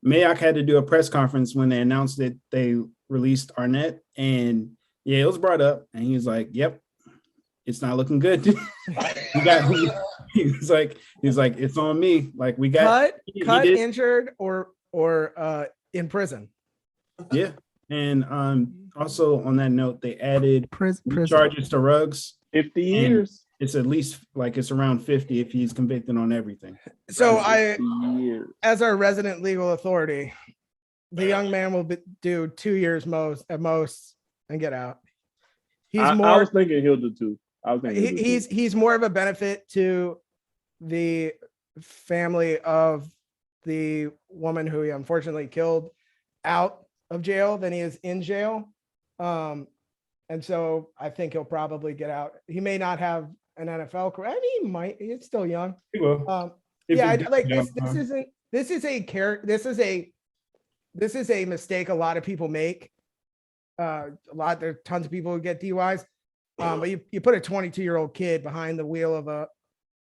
Mayock had to do a press conference when they announced that they released Arnett, and it was brought up, and he was like, "Yep, it's not looking good." He's like, "It's on me." Like, we got cut, injured, or in prison. Yeah, and also on that note, they added prison charges to Ruggs. 50 years. It's at least it's around 50 if he's convicted on everything. So as our resident legal authority, the young man will do 2 years at most and get out. I was thinking he'll do 2. He's more of a benefit to the family of the woman who he unfortunately killed out of jail than he is in jail. And so I think he'll probably get out. He may not have an NFL career. I mean, he might. He's still young. He will. This is a mistake a lot of people make. There are tons of people who get DUIs. But you put a 22-year-old kid behind the wheel of a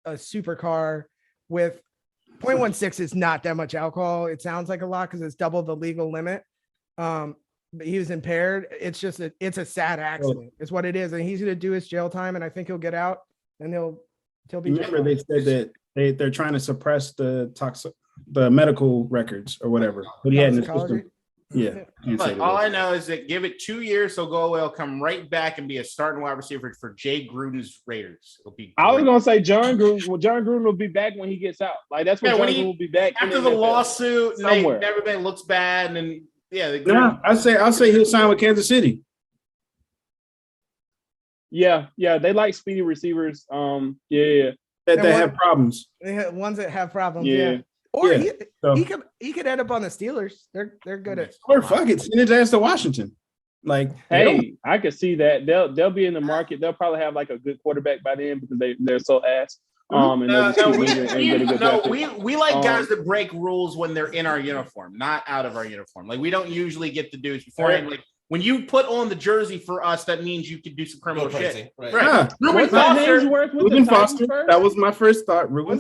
supercar with 0.16 is not that much alcohol. It sounds like a lot because it's double the legal limit. But he was impaired. It's just it's a sad accident. It's what it is, and he's going to do his jail time, and I think he'll get out, and he'll be. Remember, they said that they're trying to suppress the medical records or whatever, but he had in the system. Yeah. Like, all I know is that give it 2 years, he'll go away. He'll come right back and be a starting wide receiver for Jay Gruden's Raiders. It'll be. I was gonna say John Gruden. Well, John Gruden will be back when he gets out. Like, that's when John Gruden will be back after the lawsuit and everything looks bad and then. Yeah, I'll say he'll sign with Kansas City. Yeah, they like speedy receivers. That have problems. Ones that have problems. Yeah. Or he could end up on the Steelers. They're good at. Or fuck it, send his ass to Washington. Like, hey, I could see that they'll be in the market. They'll probably have like a good quarterback by then because they're so ass. We like guys that break rules when they're in our uniform, not out of our uniform. Like, we don't usually get the dudes beforehand. Like, when you put on the jersey for us, that means you could do some criminal shit. Right. Yeah. Reuben Foster. That was my first thought. Reuben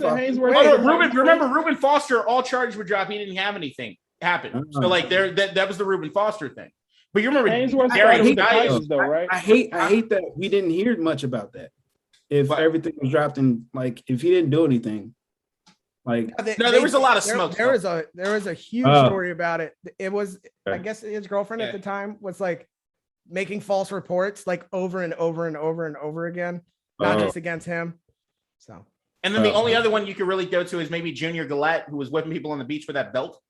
Foster, all charges were dropped. He didn't have anything happen. So like that was the Reuben Foster thing. But you remember I hate that we didn't hear much about that. If everything was dropped and like if he didn't do anything, like there was a lot of smoke. There was a huge story about it. It was I guess his girlfriend at the time was like making false reports like over and over and over and over again, not just against him. So and then the only other one you could really go to is maybe Junior Gillette, who was whipping people on the beach with that belt.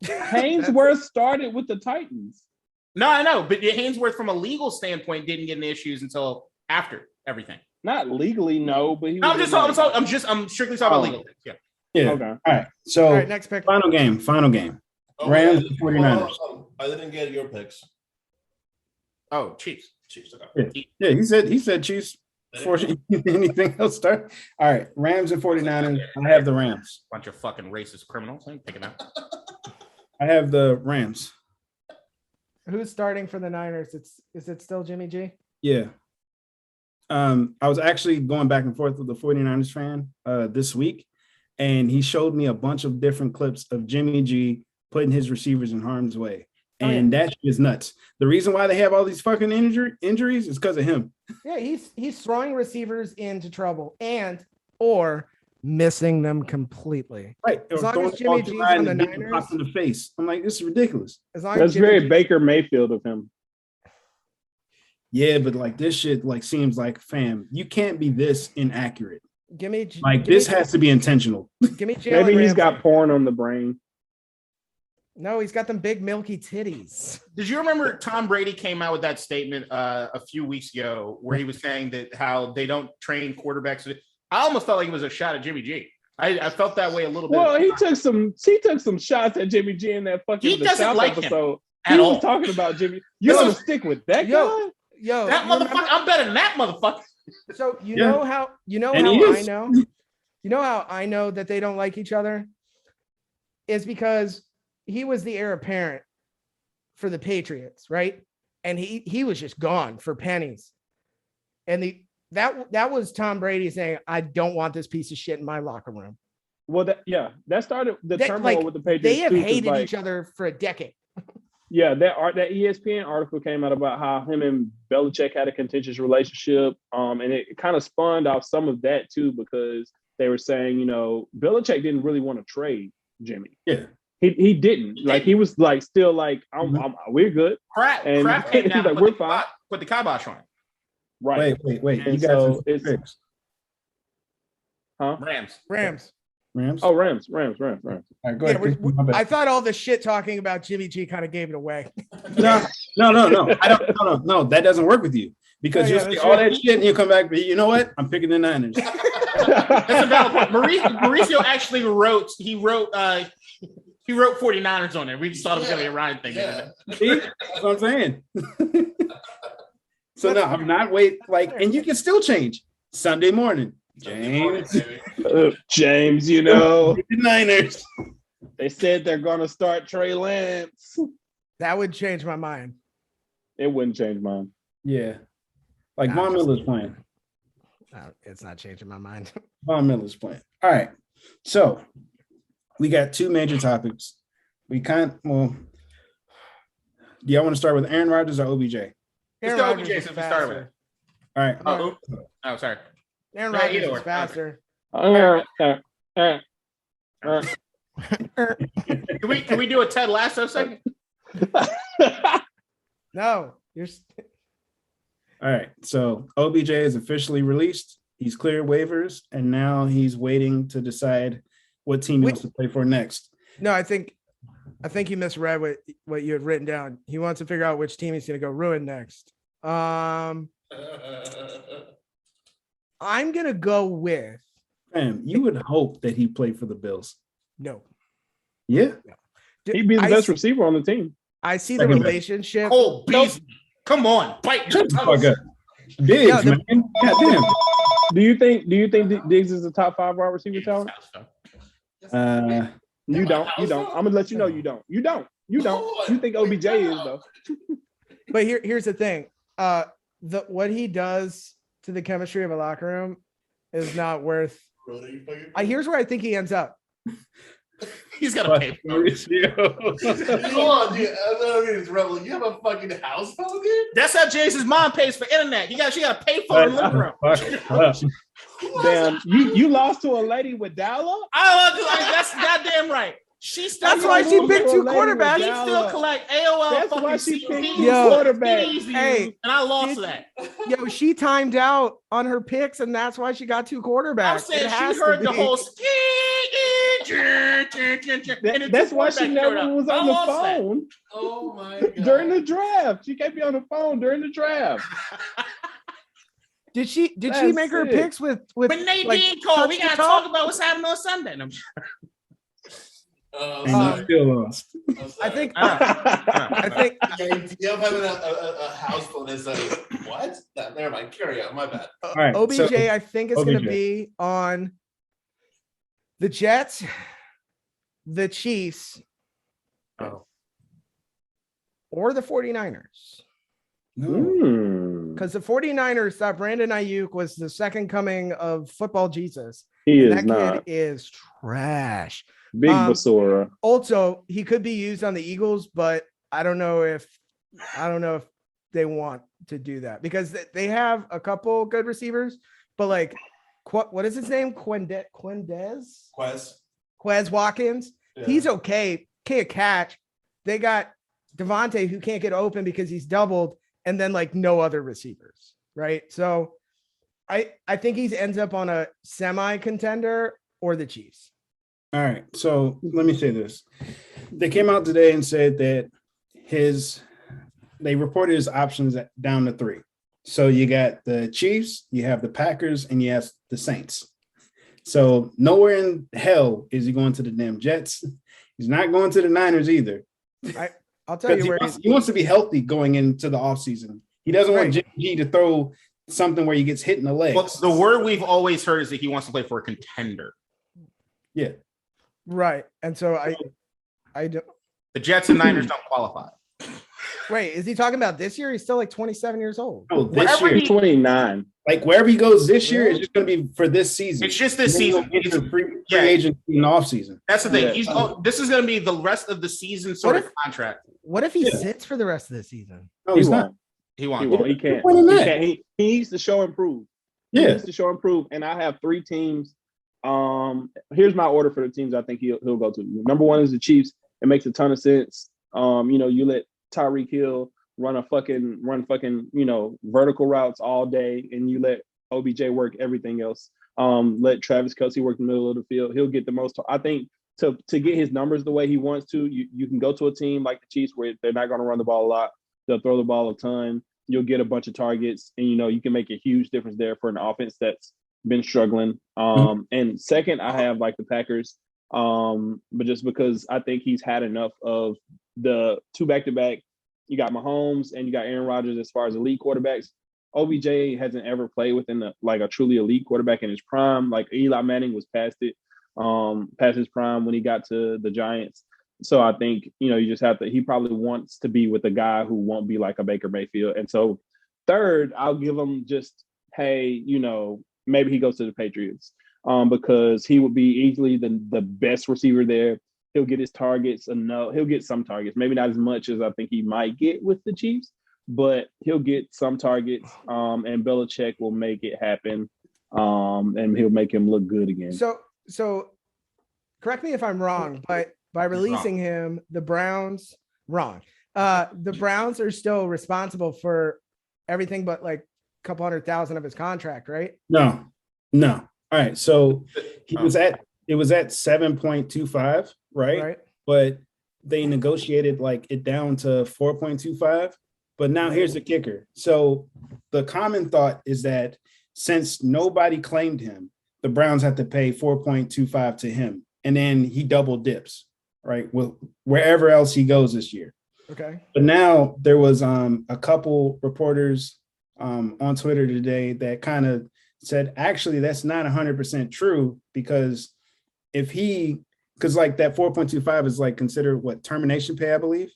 Hainsworth started with the Titans. No, I know, but Hainsworth from a legal standpoint didn't get any issues until after everything. Not legally, no, but I'm strictly talking about legal things. Yeah. Okay. All right. So next pick. Final game. Oh, Rams 49ers. I didn't get your picks. Oh, Chiefs. Okay. Yeah, he said Chiefs. Anything else start? All right, Rams and 49ers. I have the Rams. Bunch of fucking racist criminals. I ain't picking out. I have the Rams. Who's starting for the Niners? Is it still Jimmy G? Yeah. I was actually going back and forth with the 49ers fan this week, and he showed me a bunch of different clips of Jimmy G putting his receivers in harm's way. And that is nuts. The reason why they have all these fucking injuries is because of him. Yeah, he's throwing receivers into trouble or missing them completely. Right. As long as Jimmy G's on the Niners, in the face. I'm like, this is ridiculous. That's very Baker Mayfield of him. Yeah, but like this shit like seems like, fam, you can't be this inaccurate. This has to be intentional. Maybe he's got porn on the brain. No, he's got them big milky titties. Did you remember Tom Brady came out with that statement a few weeks ago where he was saying that how they don't train quarterbacks? I almost felt like it was a shot at Jimmy G. I felt that way a little bit. Well, he took some shots at Jimmy G in that fucking South like episode. He was talking about Jimmy. You want to stick with that guy? Yo, that motherfucker! I'm better than that motherfucker. So you know how I know that they don't like each other is because he was the heir apparent for the Patriots, right? And he was just gone for pennies. And that was Tom Brady saying, "I don't want this piece of shit in my locker room." Well, that started the turmoil with the Patriots. They have hated each other for a decade. Yeah, that ESPN article came out about how him and Belichick had a contentious relationship, and it kind of spawned off some of that too, because they were saying, Belichick didn't really want to trade Jimmy. Yeah, he didn't. Like he was like still like, we're good. Crap he's like, we're fine. Put the kibosh on. Right. Wait. And you guys fixed. Huh? Rams. Oh, Rams. All right, go ahead. I thought all the shit talking about Jimmy G kind of gave it away. No. I don't. No, that doesn't work with you because you'll say all that shit and you'll come back. But you know what? I'm picking the Niners. That's a valid point. Mauricio actually wrote 49ers on there. We just thought it was gonna be a Ryan thing. Yeah. See? That's what I'm saying. So no, I'm not and you can still change Sunday morning. James, the Niners. They said they're gonna start Trey Lance. That would change my mind. It wouldn't change mine. Yeah, Von Miller's playing. It's not changing my mind. Von Miller's playing. All right, so we got two major topics. Do y'all want to start with Aaron Rodgers or OBJ? Let's go OBJ since we started with. All right. Oh, sorry. Aaron Rodgers is faster. Can we do a Ted Lasso segment? No, you're. All right. So OBJ is officially released. He's cleared waivers, and now he's waiting to decide what team he wants to play for next. No, I think you misread what you had written down. He wants to figure out which team he's going to go ruin next. I'm going to go with. Man, you would hope that he played for the Bills. No. Yeah. He'd be the best receiver on the team. I see the relationship. Cole Beasley. Come on. Bite your tongue. Diggs, man. Goddamn. Do you think Diggs is a top 5 wide receiver talent? You don't. I'm gonna let you know you don't. You think OBJ is though. But here's the thing. What he does to the chemistry of a locker room is not worth. Here's where I think he ends up. He's got to pay for it. Come on, dude. You have a fucking house phone, dude? That's how Jason's mom pays for internet. She got to pay for it in the living room. Damn, you lost to a lady with Dalla? That's goddamn right. That's why she picked 2 quarterbacks. She still collect AOL. That's why she picked 2 quarterbacks. Hey, and I lost that. Yo, she timed out on her picks, and that's why she got 2 quarterbacks. I'm saying she heard the whole That's why she never was on the phone. That. Oh my god! During the draft, she can't be on the phone during the draft. Did she make her picks with when Nadine called? We gotta talk about what's happening on Sunday. And you still lost. I think. Yeah, I'm having a house full that's like, what? No, never mind. Carry on. My bad. All right, OBJ, so I think it's going to OBJ. be on the Jets, the Chiefs, or the 49ers. No. Because the 49ers thought Brandon Ayuk was the second coming of football Jesus. He And is that not. kid is trash. Big Basura. Also, he could be used on the Eagles, but I don't know if they want to do that because they have a couple good receivers, but like, what is his name? Quez Watkins. Yeah. He's okay. Can't catch. They got Devontae who can't get open because he's doubled, and then like no other receivers, right? So I think he ends up on a semi-contender or the Chiefs. All right. So let me say this. They came out today and said that they reported his options down to 3. So you got the Chiefs, you have the Packers, and you have the Saints. So nowhere in hell is he going to the damn Jets. He's not going to the Niners either. I'll tell you where he wants to be healthy going into the offseason. He doesn't want Jimmy to throw something where he gets hit in the leg. Well, the word we've always heard is that he wants to play for a contender. Yeah. Right. And so I don't. The Jets and Niners don't qualify. Wait, is he talking about this year? He's still like 27 years old. Oh, this year, 29. Like wherever he goes this year, it's just going to be for this season. It's just this season. It's a free agent in the offseason. That's the thing. This is going to be the rest of the season sort of contract. What if he sits for the rest of the season? No, he's not. He won't. He can't. He needs to show improve. He needs to show improve. And I have 3 teams. Here's my order for the teams I think he'll go to. Number 1 is the Chiefs. It makes a ton of sense. You let Tyreek Hill run fucking, vertical routes all day, and you let OBJ work everything else. Let Travis Kelce work the middle of the field. He'll get the most. I think to get his numbers the way he wants to, you can go to a team like the Chiefs where they're not going to run the ball a lot. They'll throw the ball a ton. You'll get a bunch of targets, and you can make a huge difference there for an offense that's been struggling. And second, I have like the Packers. But just because I think he's had enough of the 2 back-to-back. You got Mahomes and you got Aaron Rodgers as far as elite quarterbacks. OBJ hasn't ever played within a truly elite quarterback in his prime. Like Eli Manning was past his prime when he got to the Giants. So I think, you just have to, he probably wants to be with a guy who won't be like a Baker Mayfield. And so third, I'll give him just, hey, maybe he goes to the Patriots because he would be easily the best receiver there. He'll get his targets enough. He'll get some targets, maybe not as much as I think he might get with the Chiefs, but he'll get some targets. And Belichick will make it happen. And he'll make him look good again. So correct me if I'm wrong, but by releasing him, the Browns are still responsible for everything but like a couple $100,000 of his contract, right? No. All right. So it was at 7.25, right? But they negotiated like it down to 4.25. But now here's the kicker. So the common thought is that since nobody claimed him, the Browns have to pay 4.25 to him. And then he double dips, right? Well, wherever else he goes this year. Okay. But now there was a couple reporters on Twitter today that kind of said, actually, that's not 100% true because because like that 4.25 is like considered termination pay, I believe.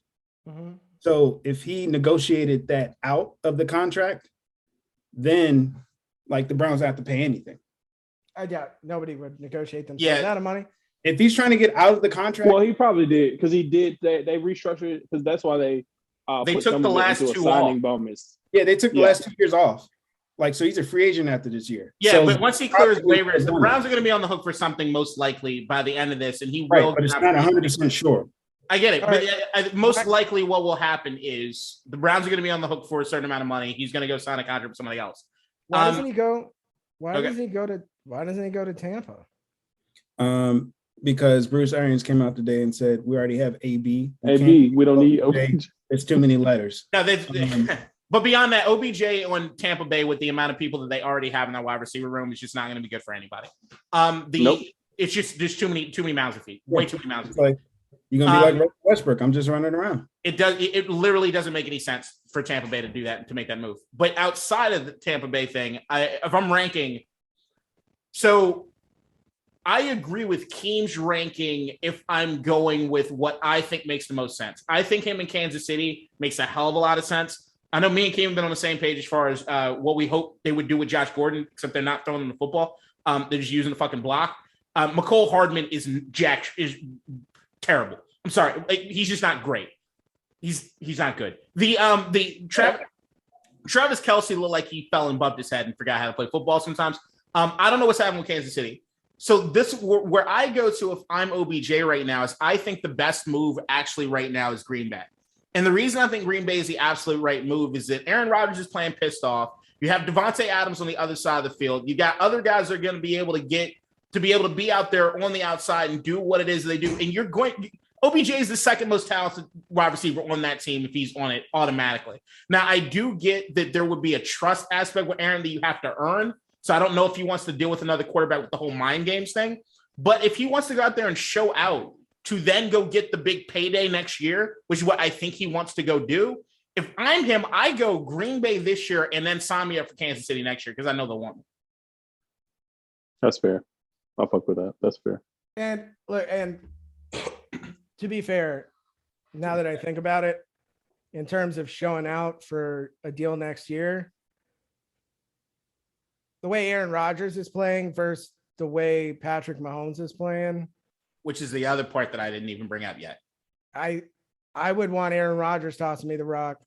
Mm-hmm. So if he negotiated that out of the contract, then like the Browns have to pay anything. I doubt nobody would negotiate themselves out of money. If he's trying to get out of the contract. Well, he probably did because he did. They restructured it because that's why they took the last 2 signing bonus. Yeah, they took the last 2 years off. Like, so he's a free agent after this year. Yeah, so but once he clears waivers, the Browns are going to be on the hook for something most likely by the end of this, and he will. But it's not 100% sure. I get it, but most likely what will happen is the Browns are going to be on the hook for a certain amount of money. He's going to go sign a contract with somebody else. Why doesn't he go? Why doesn't he go to Tampa? Because Bruce Arians came out today and said we already have AB. We don't need OBJ. There's too many letters. No, but beyond that, OBJ on Tampa Bay with the amount of people that they already have in that wide receiver room is just not going to be good for anybody. It's just there's too many mouths to feed. Way too many mouths to feed. You're gonna be like Westbrook. I'm just running around. It literally doesn't make any sense for Tampa Bay to do that, to make that move. But outside of the Tampa Bay thing, if I'm ranking, so I agree with Keem's ranking if I'm going with what I think makes the most sense. I think him in Kansas City makes a hell of a lot of sense. I know me and Keem have been on the same page as far as what we hope they would do with Josh Gordon, except they're not throwing him the football. They're just using the fucking block. McCole Hardman is terrible. I'm sorry. He's just not great. He's not good. Travis Kelce looked like he fell and bumped his head and forgot how to play football sometimes. I don't know what's happening with Kansas City. So this where I go to if I'm OBJ right now is I think the best move actually right now is Green Bay. And the reason I think Green Bay is the absolute right move is that Aaron Rodgers is playing pissed off. You have Devontae Adams on the other side of the field. You got other guys that are going to be able to be out there on the outside and do what it is they do. And OBJ is the second most talented wide receiver on that team if he's on it automatically. Now, I do get that there would be a trust aspect with Aaron that you have to earn. So I don't know if he wants to deal with another quarterback with the whole mind games thing. But if he wants to go out there and show out to then go get the big payday next year, which is what I think he wants to go do, if I'm him, I go Green Bay this year and then sign me up for Kansas City next year because I know they'll want me. That's fair. I'll fuck with that. That's fair. And look, and to be fair, now that I think about it, in terms of showing out for a deal next year, the way Aaron Rodgers is playing versus the way Patrick Mahomes is playing, which is the other part that I didn't even bring up yet. I would want Aaron Rodgers tossing me the rock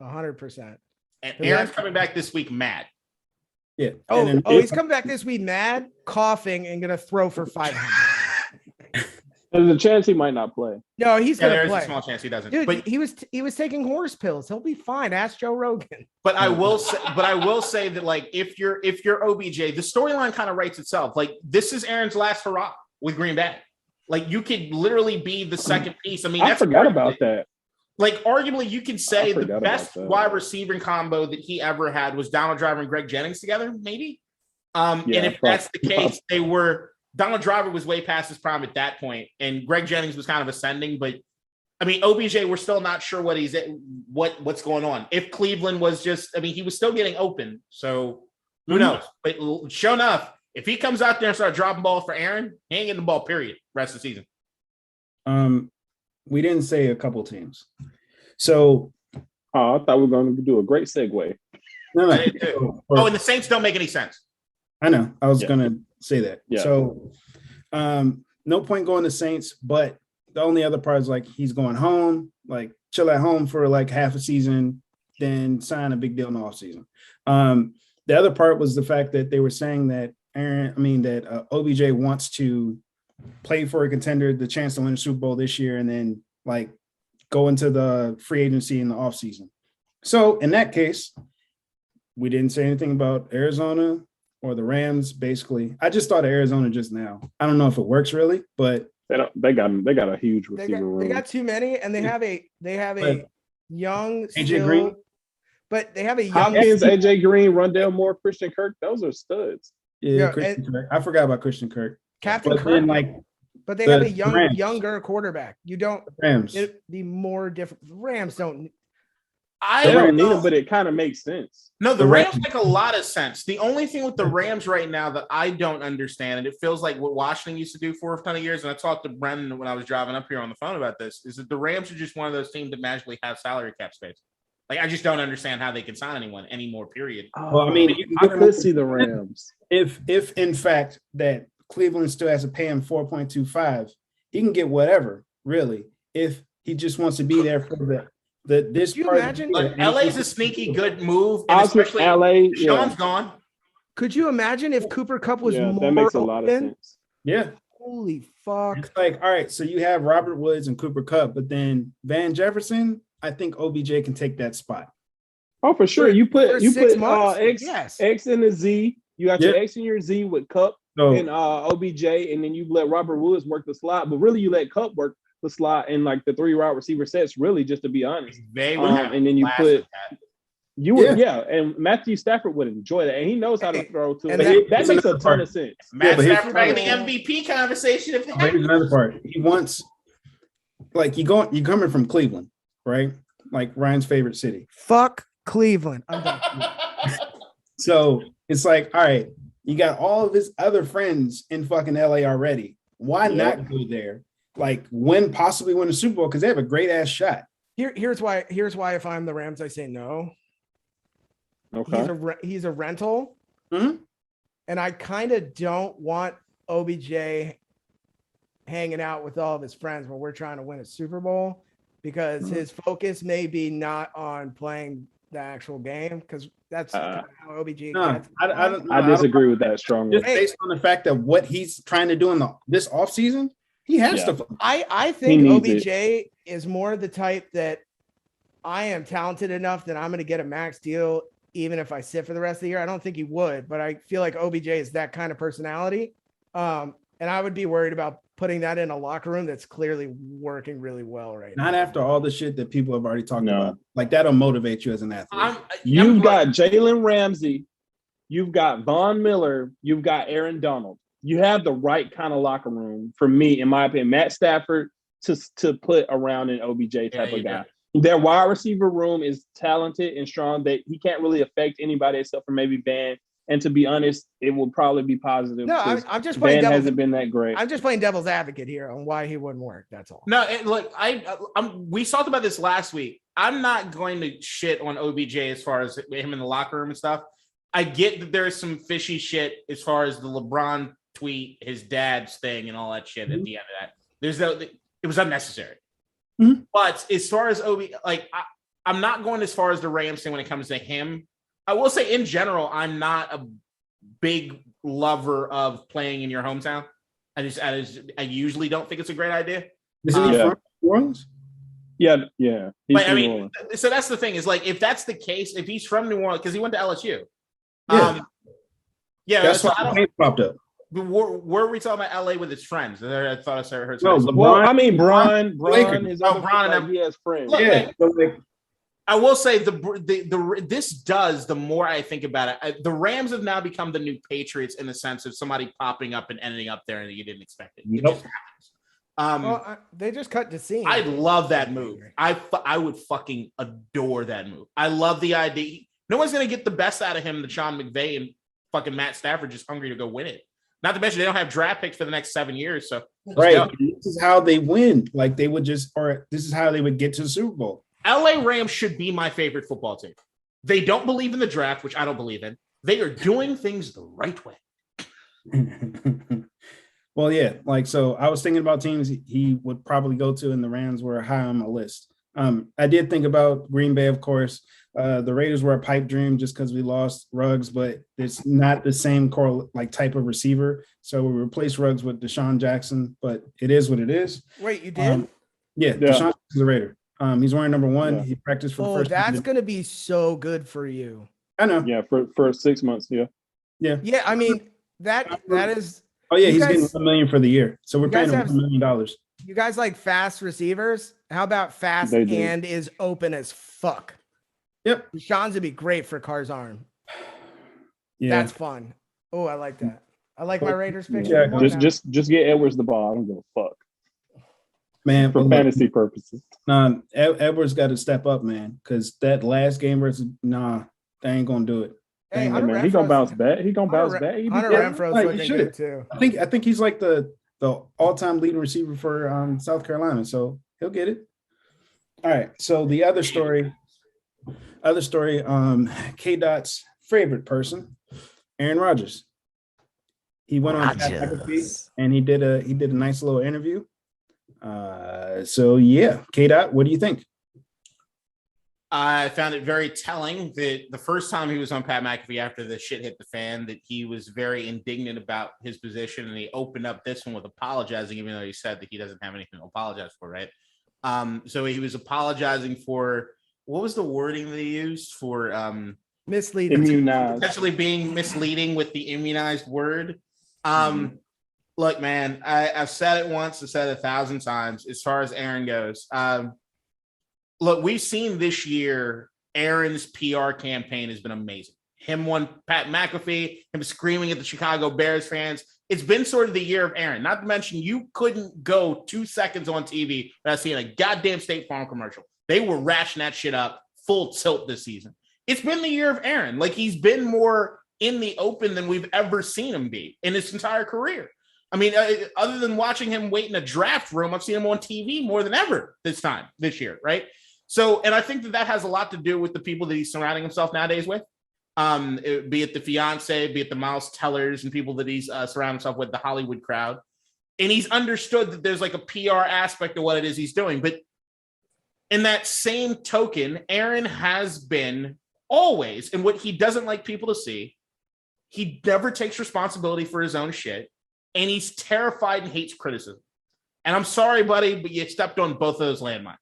100%. And Aaron's coming back this week mad. Yeah. He's coming back this week mad, coughing, and gonna throw for 500. There's a chance he might not play. No, he's gonna play. There's a small chance he doesn't. Dude, but he was taking horse pills. He'll be fine. Ask Joe Rogan. But I will say that like if you're OBJ, the storyline kind of writes itself. Like this is Aaron's last hurrah with Green Bay. Like you could literally be the second piece. I mean, I forgot about that. Like arguably, you could say the best wide receiving combo that he ever had was Donald Driver and Greg Jennings together, maybe. And if that's the case, Donald Driver was way past his prime at that point, and Greg Jennings was kind of ascending. But I mean, OBJ, we're still not sure what's going on. If Cleveland was he was still getting open, so who knows? But sure enough, if he comes out there and starts dropping balls for Aaron, he ain't getting the ball. Period. Rest of the season. We didn't say a couple teams, so I thought we were going to do a great segue. No. And the Saints don't make any sense. I know. I was gonna say that. Yeah. So, no point going to Saints, but the only other part is like he's going home, like chill at home for like half a season, then sign a big deal in the offseason. The other part was the fact that they were saying that OBJ wants to play for a contender, the chance to win the Super Bowl this year, and then like go into the free agency in the offseason. So in that case, we didn't say anything about Arizona or the Rams. Basically, I just thought of Arizona just now. I don't know if it works really, but they got a huge receiver room. They got too many, and they have a young AJ Green. But they have a young Hopkins, AJ Green, Rondale Moore, Christian Kirk. Those are studs. Yeah, Christian Kirk. I forgot about Christian Kirk. Captain Kirk. But they have a younger quarterback. You don't. Rams. It'd be more different. The Rams don't. I don't need them, but it kind of makes sense. No, the Rams make a lot of sense. The only thing with the Rams right now that I don't understand, and it feels like what Washington used to do for a ton of years, and I talked to Brendan when I was driving up here on the phone about this, is that the Rams are just one of those teams that magically have salary cap space. Like, I just don't understand how they can sign anyone anymore, period. Well, I mean, I could see the Rams. If in fact that Cleveland still has to pay him $4.25, he can get whatever, really, if he just wants to be there for this. Could you imagine? LA's a sneaky good move, and especially LA. Sean's gone. Could you imagine if Cooper Kupp was more that makes a lot of sense. Yeah. Holy fuck. It's like, all right, so you have Robert Woods and Cooper Kupp, but then Van Jefferson, I think OBJ can take that spot. Oh, for sure. You put X in the Z. You got your X and your Z with Kupp and OBJ, and then you let Robert Woods work the slot. But really, you let Kupp work the slot in like the 3 route receiver sets. Really, just to be honest. And then you put and Matthew Stafford would enjoy that, and he knows how to throw too. That makes a ton of sense. Matt Stafford back in the MVP conversation. Here's another part. like you coming from Cleveland, right? Like Ryan's favorite city. Fuck Cleveland. I'm done. So it's like, all right, you got all of his other friends in fucking LA already. Why not go there? Like possibly win a Super Bowl because they have a great ass shot. Here's why if I'm the Rams, I say no. Okay. He's a rental. Mm-hmm. And I kind of don't want OBJ hanging out with all of his friends when we're trying to win a Super Bowl because his focus may be not on playing the actual game because that's how OBJ gets. I disagree with that strongly. Just based on the fact that what he's trying to do in this offseason, he has to. I think OBJ is more the type that I am talented enough that I'm going to get a max deal even if I sit for the rest of the year. I don't think he would, but I feel like OBJ is that kind of personality. And I would be worried about putting that in a locker room that's clearly working really well right now. Not after all the shit that people have already talked about. Like that'll motivate you as an athlete. You've got Jalen Ramsey, you've got Von Miller, you've got Aaron Donald. You have the right kind of locker room for me, in my opinion. Matt Stafford to put around an OBJ type of guy. Their wide receiver room is talented and strong. That he can't really affect anybody except for maybe Van. And to be honest, it will probably be positive. No, I'm just playing. Van hasn't been that great. I'm just playing devil's advocate here on why he wouldn't work. That's all. No, look, we talked about this last week. I'm not going to shit on OBJ as far as him in the locker room and stuff. I get that there's some fishy shit as far as the LeBron tweet, his dad's thing, and all that shit. At the end of that, it was unnecessary. Mm-hmm. But as far as I'm not going as far as the Rams thing when it comes to him. I will say in general, I'm not a big lover of playing in your hometown. I usually don't think it's a great idea. Isn't he from New Orleans? Yeah. But I mean, so that's the thing is like, if that's the case, if he's from New Orleans, because he went to LSU. That's why the name popped up. Where are we talking about LA with his friends? I thought I started heard. No, well, I mean, Bron, his other friends, he has friends. Look, man, I will say this does, the more I think about it, the Rams have now become the new Patriots in the sense of somebody popping up and ending up there and you didn't expect it. It just happens. They just cut the scene. I love that move. I would fucking adore that move. I love the idea. No one's going to get the best out of him than Sean McVay and fucking Matt Stafford just hungry to go win it. Not to mention they don't have draft picks for the next 7 years. So right, this is how they win. Like they would this is how they would get to the Super Bowl. LA Rams should be my favorite football team. They don't believe in the draft, which I don't believe in. They are doing things the right way. Well, yeah. Like, so I was thinking about teams he would probably go to, and the Rams were high on my list. I did think about Green Bay, of course. The Raiders were a pipe dream just because we lost Ruggs, but it's not the same type of receiver. So we replaced Ruggs with Deshaun Jackson, but it is what it is. Wait, you did? Yeah. Deshaun is a Raider. He's wearing number 1. Yeah. He practiced for the first. That's going to be so good for you. I know. Yeah, for 6 months. Yeah. Yeah. I mean, that is. Oh yeah, he's getting $1 million for the year. So we're paying him $1 million. You guys like fast receivers? How about fast and is open as fuck? Yep. Deshaun's would be great for Carr's arm. Yeah, that's fun. Oh, I like that. I like my Raiders pick. Yeah, just get Edwards the ball. I don't give a fuck. Man, for fantasy purposes. Edwards got to step up, man, because that last game versus they ain't gonna do it. Hey, man, he gonna bounce back. He gonna bounce back. Hunter Renfro's looking good too. I think he's like the all-time leading receiver for South Carolina, so he'll get it. All right. So the other story, K-Dot's favorite person, Aaron Rodgers. He went on and he did a nice little interview. So yeah, K-Dot, what do you think? I found it very telling that the first time he was on Pat McAfee after the shit hit the fan, that he was very indignant about his position, and he opened up this one with apologizing, even though he said that he doesn't have anything to apologize for, right? So he was apologizing for, what was the wording they used for misleading, potentially being misleading with the immunized word. Look, man, I've said it once, I've said it 1,000 times. As far as Aaron goes, look, we've seen this year, Aaron's PR campaign has been amazing. him on Pat McAfee, him screaming at the Chicago Bears fans. It's been sort of the year of Aaron. Not to mention, you couldn't go 2 seconds on TV without seeing a goddamn State Farm commercial. They were rashing that shit up full tilt this season. It's been the year of Aaron. Like, he's been more in the open than we've ever seen him be in his entire career. I mean, other than watching him wait in a draft room, I've seen him on TV more than ever this year, right? So, and I think that has a lot to do with the people that he's surrounding himself nowadays with. Be it the fiance, be it the Miles Tellers and people that he's surrounding himself with, the Hollywood crowd. And he's understood that there's like a PR aspect of what it is he's doing. But in that same token, Aaron has been always, and what he doesn't like people to see, he never takes responsibility for his own shit. And he's terrified and hates criticism. And I'm sorry, buddy, but you stepped on both of those landmines.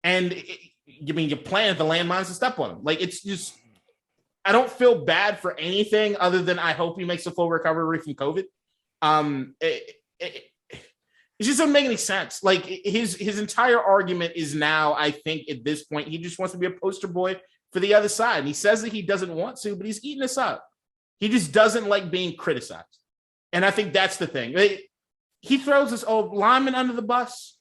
And you planted the landmines to step on them. Like, it's just, I don't feel bad for anything other than I hope he makes a full recovery from COVID. It just doesn't make any sense. Like, his entire argument is now, I think at this point, he just wants to be a poster boy for the other side. And he says that he doesn't want to, but he's eating us up. He just doesn't like being criticized. And I think that's the thing. He throws this old lineman under the bus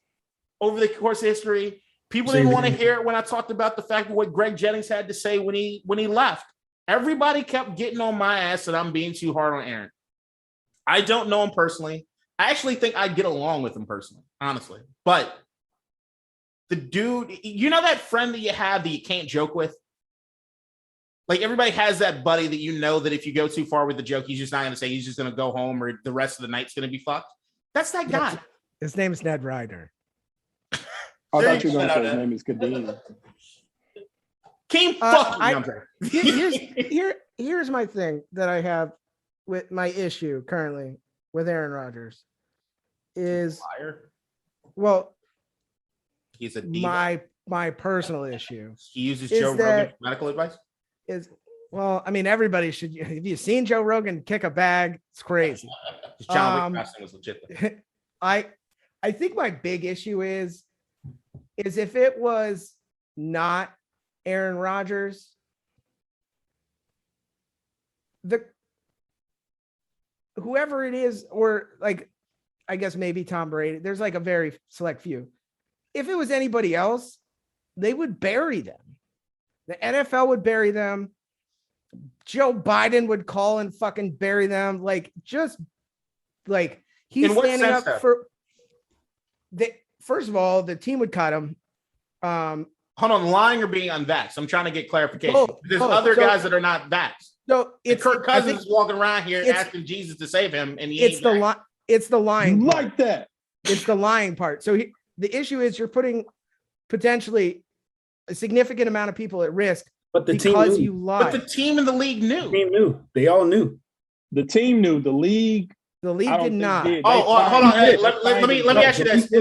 over the course of history. People didn't want to hear it when I talked about the fact of what Greg Jennings had to say when he left. Everybody kept getting on my ass that I'm being too hard on Aaron. I don't know him personally. I actually think I'd get along with him personally, honestly. But the dude, you know that friend that you have that you can't joke with? Like, everybody has that buddy that you know that if you go too far with the joke, he's just not going to say, he's just going to go home or the rest of the night's going to be fucked. That's that guy. His name is Ned Ryder. I thought you were going to say his name is Kadeem. Keem, fuck you. Here's my thing that I have with my issue currently with Aaron Rodgers is, well, he's a diva. My personal issue. He uses Joe Rogan medical advice. Well, I mean, everybody should. Have you seen Joe Rogan kick a bag? It's crazy. John Wick was legit. I think my big issue is if it was not Aaron Rodgers, whoever it is, or like, I guess maybe Tom Brady, there's like a very select few. If it was anybody else, they would bury them. The NFL would bury them. Joe Biden would call and fucking bury them. Like, just like, he's standing up for the, first of all, the team would cut him. Hold on, lying or being unvaxxed? I'm trying to get clarification. There's other guys that are not vaxxed. So it's Kirk Cousins walking around here asking Jesus to save him, and it's the lying part. Like that. It's the lying part. So the issue is you're putting potentially a significant amount of people at risk, but the because team you lied. But the team in the league knew. The team knew. They all knew. The team knew. The league did not. Hold on. Hey, let me ask you this.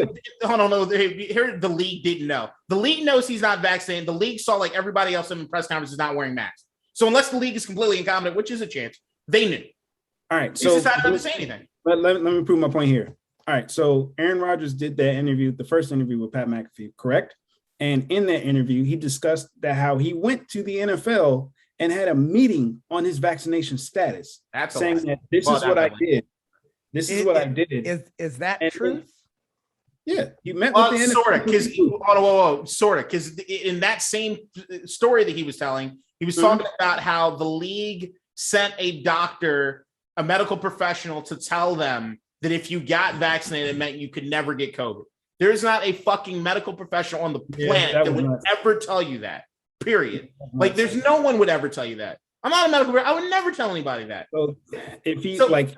Hold on. No, here the league didn't know. The league knows he's not vaccinated. The league saw, like everybody else in the press conferences, not wearing masks. So unless the league is completely incompetent, which is a chance, they knew. All right. So decided not to say anything. Let me prove my point here. All right. So Aaron Rodgers did that interview, the first interview with Pat McAfee, correct? And in that interview, he discussed how he went to the NFL and had a meeting on his vaccination status, saying that this is what I did. This is what I did. Is that true? Yeah, he met with the NFL. Sort of, because in that same story that he was telling, he was talking about how the league sent a doctor, a medical professional, to tell them that if you got vaccinated, it meant you could never get COVID. There is not a fucking medical professional on the planet that would ever tell you that, period. Like, there's no one would ever tell you that. I'm not a medical professional. I would never tell anybody that. So if he, like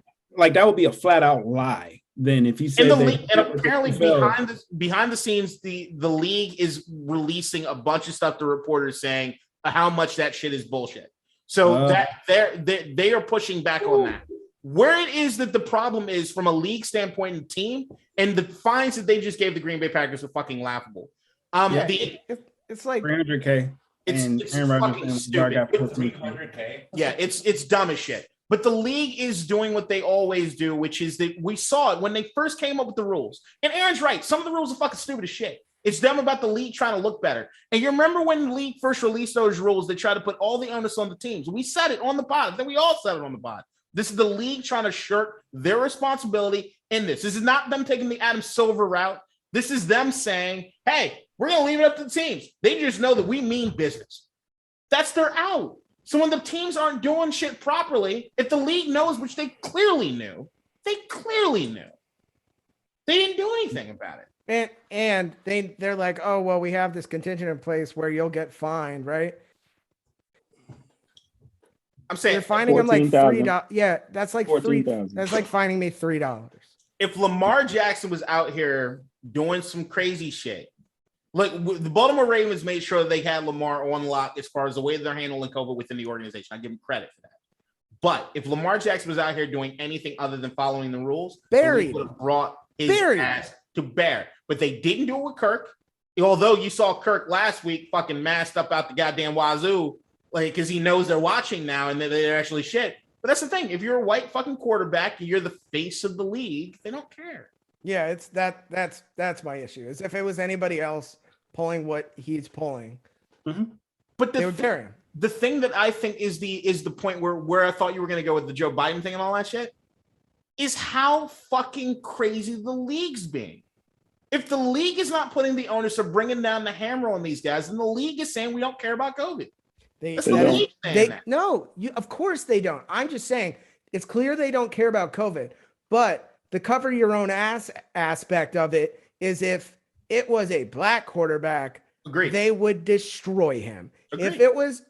that would be a flat out lie. Then if he said and apparently behind the scenes, the league is releasing a bunch of stuff to reporters saying how much that shit is bullshit. So that they are pushing back on that. Where it is that the problem is from a league standpoint and team, and the fines that they just gave the Green Bay Packers are fucking laughable. It's like $300K. It's fucking stupid. Yeah, it's dumb as shit. But the league is doing what they always do, which is that we saw it when they first came up with the rules. And Aaron's right. Some of the rules are fucking stupid as shit. It's them about the league trying to look better. And you remember when the league first released those rules, they tried to put all the onus on the teams. We said it on the pod. Then we all said it on the pod. This is the league trying to shirk their responsibility in this. This is not them taking the Adam Silver route. This is them saying, hey, we're going to leave it up to the teams. They just know that we mean business. That's their out. So when the teams aren't doing shit properly, if the league knows, which they clearly knew, they didn't do anything about it. And they're like, oh, well, we have this contingent in place where you'll get fined, right? I'm saying they're finding them like $3. Yeah, that's like $14,000. That's like finding me $3. If Lamar Jackson was out here doing some crazy shit, like the Baltimore Ravens made sure they had Lamar on lock as far as the way they're handling COVID within the organization. I give them credit for that. But if Lamar Jackson was out here doing anything other than following the rules, Buried. would have brought his ass to bear. But they didn't do it with Kirk. Although you saw Kirk last week fucking masked up out the goddamn wazoo, like, because he knows they're watching now and they're actually shit. But that's the thing. If you're a white fucking quarterback, you're the face of the league, they don't care. Yeah, it's that's my issue. Is if it was anybody else pulling what he's pulling, but they would bury him. The thing that I think is the point where I thought you were going to go with the Joe Biden thing and all that shit is how fucking crazy the league's being. If the league is not putting the onus of bringing down the hammer on these guys, then the league is saying we don't care about COVID. Of course they don't. I'm just saying it's clear they don't care about COVID, but the cover your own ass aspect of it is if it was a black quarterback, agreed, they would destroy him. Agreed. If it was,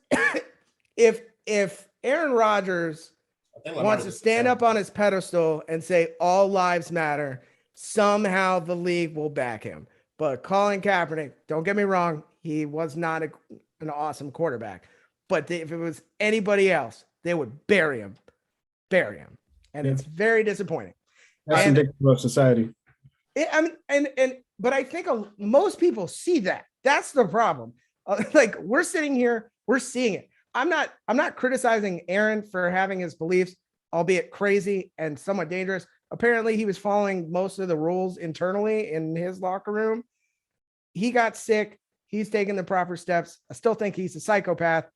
if Aaron Rodgers wants to stand up on his pedestal and say all lives matter, somehow the league will back him. But Colin Kaepernick, don't get me wrong, he was not an awesome quarterback. But if it was anybody else, they would bury him. And it's very disappointing. That's indicative of society. But I think most people see that. That's the problem. Like we're sitting here, we're seeing it. I'm not criticizing Aaron for having his beliefs, albeit crazy and somewhat dangerous. Apparently, he was following most of the rules internally in his locker room. He got sick. He's taking the proper steps. I still think he's a psychopath,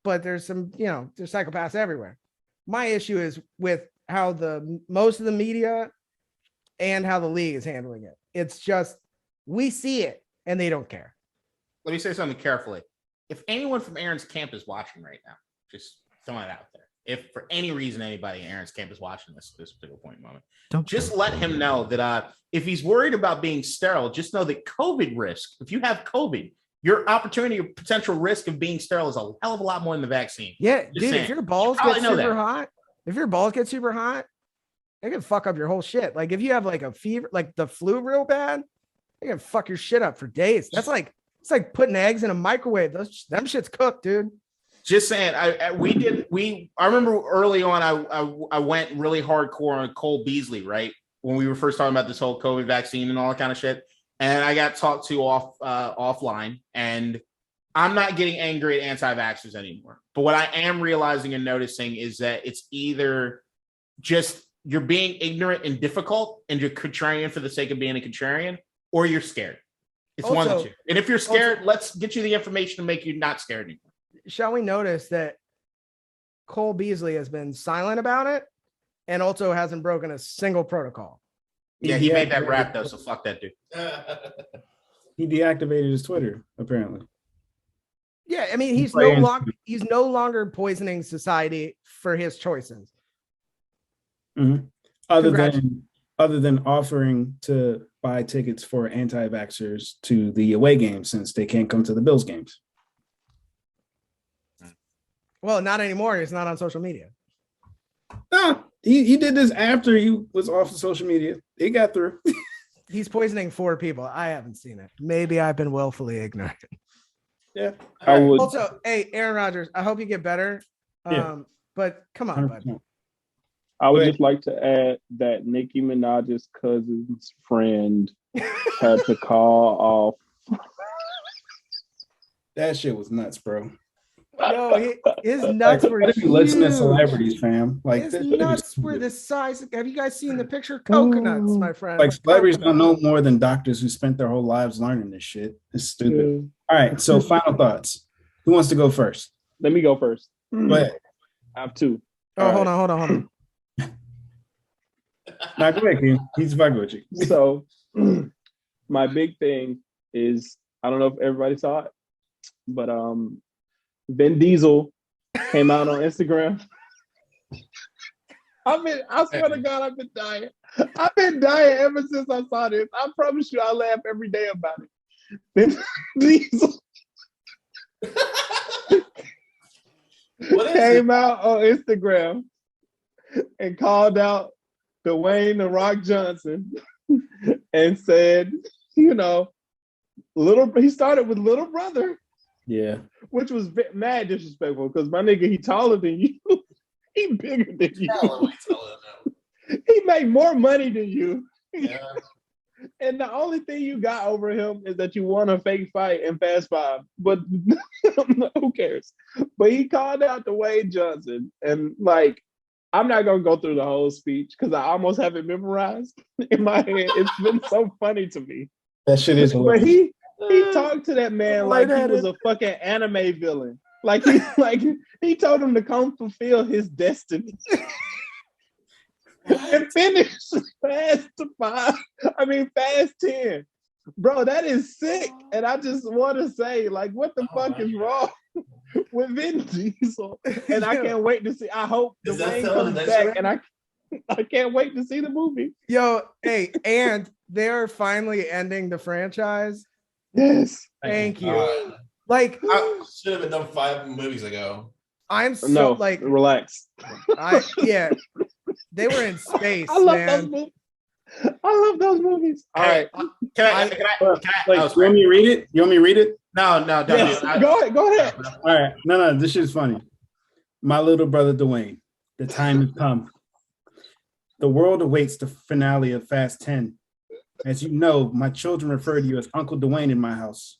but there's psychopaths everywhere. My issue is with how most of the media and how the league is handling it. It's just, we see it and they don't care. Let me say something carefully. If anyone from Aaron's camp is watching right now, just throwing it out there. If for any reason anybody in Aaron's camp is watching this particular point in moment, just let him know that if he's worried about being sterile, just know that COVID risk, if you have COVID, your opportunity or potential risk of being sterile is a hell of a lot more than the vaccine. Yeah, just dude, saying. If your balls get super hot, it can fuck up your whole shit. Like if you have like a fever, like the flu real bad, it can fuck your shit up for days. It's like putting eggs in a microwave. Them shit's cooked, dude. Just saying, I remember early on, I went really hardcore on Cole Beasley, right? When we were first talking about this whole COVID vaccine and all that kind of shit. And I got talked to offline, and I'm not getting angry at anti-vaxxers anymore. But what I am realizing and noticing is that it's either just you're being ignorant and difficult and you're contrarian for the sake of being a contrarian, or you're scared. It's one of the two. And if you're scared, let's get you the information to make you not scared anymore. Shall we notice that Cole Beasley has been silent about it and also hasn't broken a single protocol? Yeah, he made that rap though, so fuck that dude. He deactivated his Twitter, apparently. Yeah, I mean he's no longer poisoning society for his choices. Mm-hmm. Other than offering to buy tickets for anti-vaxxers to the away games since they can't come to the Bills games. Well, not anymore. He's not on social media. No, he did this after he was off of social media. It got through. He's poisoning 4 people. I haven't seen it. Maybe I've been willfully ignorant. Yeah. Also, hey, Aaron Rodgers, I hope you get better. But come on, 100%. Bud. I would just like to add that Nicki Minaj's cousin's friend had to call off. That shit was nuts, bro. Yo, his nuts were What if you listen to huge. celebrities, fam? Like His this shit is nuts were stupid. the size. Have you guys seen the picture? Coconuts, my friend. Like celebrities don't Coconuts. know more than doctors who spent their whole lives learning this shit. It's stupid. All right, so final thoughts. Who wants to go first? Let me go first. Go ahead. I have two. Oh, All hold right. on. Now go ahead, King. He's fucking with you. So my big thing is, I don't know if everybody saw it, but Vin Diesel came out on Instagram. I swear to God, I've been dying. I've been dying ever since I saw this. I promise you, I laugh every day about it. Vin Diesel came out on Instagram and called out Dwayne "The Rock" Johnson and said, he started with little brother. Yeah. Which was mad disrespectful because my nigga, he taller than you. He bigger than you. He made more money than you. Yeah. And the only thing you got over him is that you won a fake fight in Fast Five. But who cares? But he called out Dwayne Johnson. And like, I'm not going to go through the whole speech because I almost have it memorized in my head. It's been so funny to me. That shit is hilarious. But he talked to that man like he was a fucking anime villain. Like he told him to come fulfill his destiny. And finish Fast 10. Bro, that is sick. And I just want to say, like, what the fuck is wrong with Vin Diesel? And I can't wait to see. I hope Dwayne comes back, and I can't wait to see the movie. Yo, hey, and they're finally ending the franchise. Yes. Thank you. Like, I should have been done 5 movies ago. I'm so relax. They were in space. I love those movies. All right. Can I you want me to read it? You want me to read it? No, don't do it. Go ahead. All right. No, this shit's funny. My little brother Dwayne, the time has come. The world awaits the finale of Fast 10. As you know, my children refer to you as Uncle Dwayne in my house.